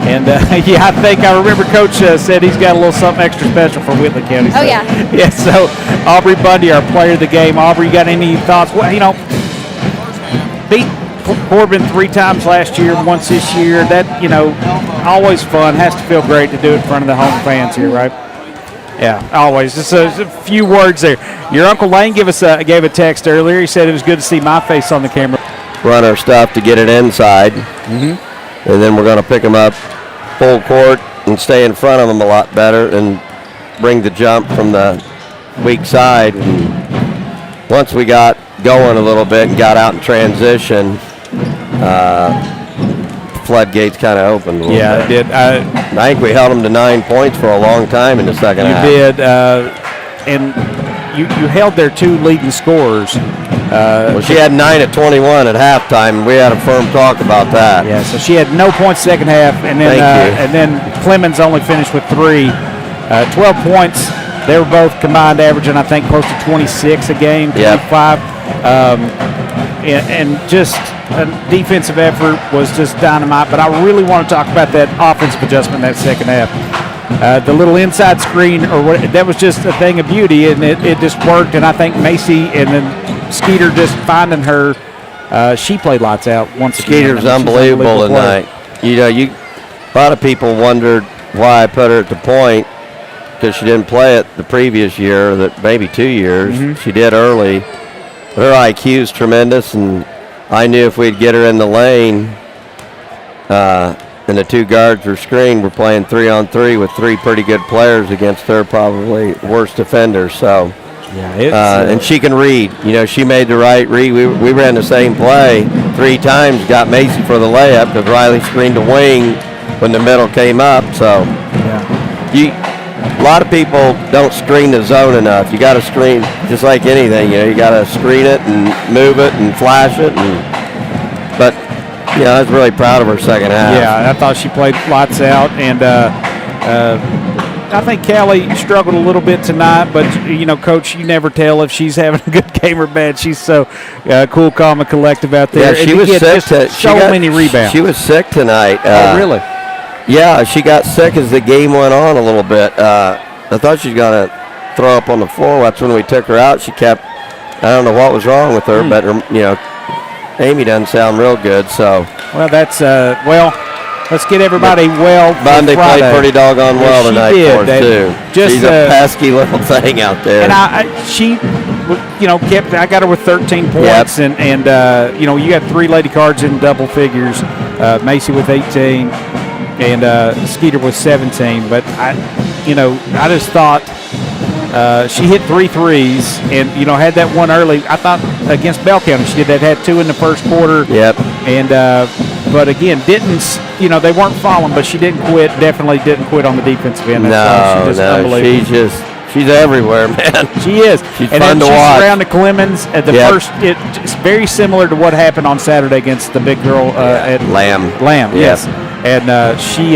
and I think I remember Coach said he's got a little something extra special for Whitley County. So. Oh, yeah. Yeah, so Aubrey Bundy, our player of the game. Aubrey, you got any thoughts? Well, beat Corbin 3 times last year, once this year. That, always fun. Has to feel great to do it in front of the home fans here, right? Yeah, always. Just a few words there. Your Uncle Lane gave a text earlier. He said it was good to see my face on the camera. Run our stuff to get it inside. Mm-hmm. And then we're going to pick them up full court and stay in front of them a lot better and bring the jump from the weak side. And once we got going a little bit and got out in transition, floodgates kind of opened a little bit. It did. I think we held them to 9 points for a long time in the second half. You did. And you held their 2 leading scorers. Well, she had 9 at 21 at halftime, and we had a firm talk about that. Yeah, so she had no points second half, and then Clemens only finished with 3. 12 points. They were both combined averaging, I think, close to 26 a game, 25. And just defensive effort was just dynamite. But I really want to talk about that offensive adjustment in that second half. The little inside screen, that was just a thing of beauty, and it just worked. And I think Macy and then Skeeter just finding her, she played lights out once again. Skeeter's unbelievable tonight. A lot of people wondered why I put her at the point because she didn't play it the previous year, maybe 2 years. Mm-hmm. She did early. Her IQ is tremendous, and I knew if we'd get her in the lane and the 2 guards were screened, we're playing 3-on-3 with 3 pretty good players against her probably worst defenders. So. Yeah, and she can read. She made the right read. We ran the same play 3 times, got Macy for the layup because Riley screened the wing when the middle came up. So, a lot of people don't screen the zone enough. You got to screen just like anything. You got to screen it and move it and flash it. But I was really proud of her second half. Yeah, I thought she played lights out, and I think Callie struggled a little bit tonight, but Coach, you never tell if she's having a good game or bad. She's so cool, calm, and collective out there. Yeah, she was sick. So many rebounds. She was sick tonight. Oh, really? Yeah, she got sick as the game went on a little bit. I thought she was going to throw up on the floor. That's when we took her out. She kept, I don't know what was wrong with her, but Amy doesn't sound real good. So. Well, that's let's get everybody well. Bundy played pretty doggone well tonight for us too. She's a pesky little thing out there. And she kept. I got her with 13 points, and you got 3 lady cards in double figures. Macy with 18, and Skeeter with 17. But I just thought she hit 3 threes, and had that one early. I thought against Bell County she did that. Had 2 in the first quarter. Yep. And but again, they weren't falling, but she didn't quit. Definitely didn't quit on the defensive end. She's everywhere, man. She is. She's and fun then to watch. Surrounded Clemens at the first. It's very similar to what happened on Saturday against the big girl at Lamb. Yes. And she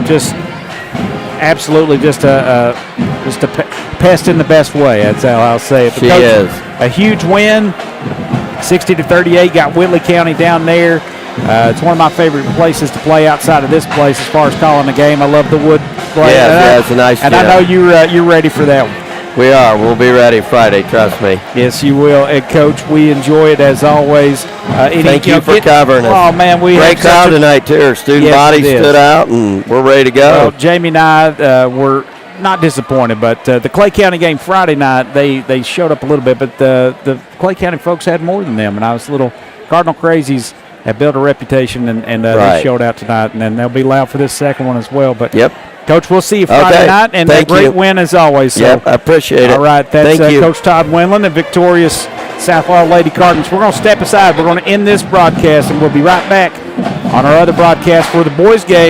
just absolutely just a pest in the best way. That's how I'll say it. She is a huge win. 60-38. Got Whitley County down there. It's one of my favorite places to play outside of this place as far as calling the game. I love the wood play. Yeah, it's a nice and gym. I know you're ready for that one. We are. We'll be ready Friday, trust me. Yes, you will. And Coach, we enjoy it as always. Thank you for covering us. Oh, man. We great crowd tonight, too. Our student body stood out, and we're ready to go. Well, Jamie and I were not disappointed, but the Clay County game Friday night, they showed up a little bit, but the Clay County folks had more than them, and I was a little Cardinal Crazies have built a reputation, and they showed out tonight, and then they'll be loud for this second one as well. But Coach, we'll see you Friday night, and a great win as always. So. Yep, I appreciate it. All right, that's Thank you. Coach Todd Winland, the victorious South Laurel Lady Cardinals. We're going to step aside. We're going to end this broadcast, and we'll be right back on our other broadcast for the boys' game.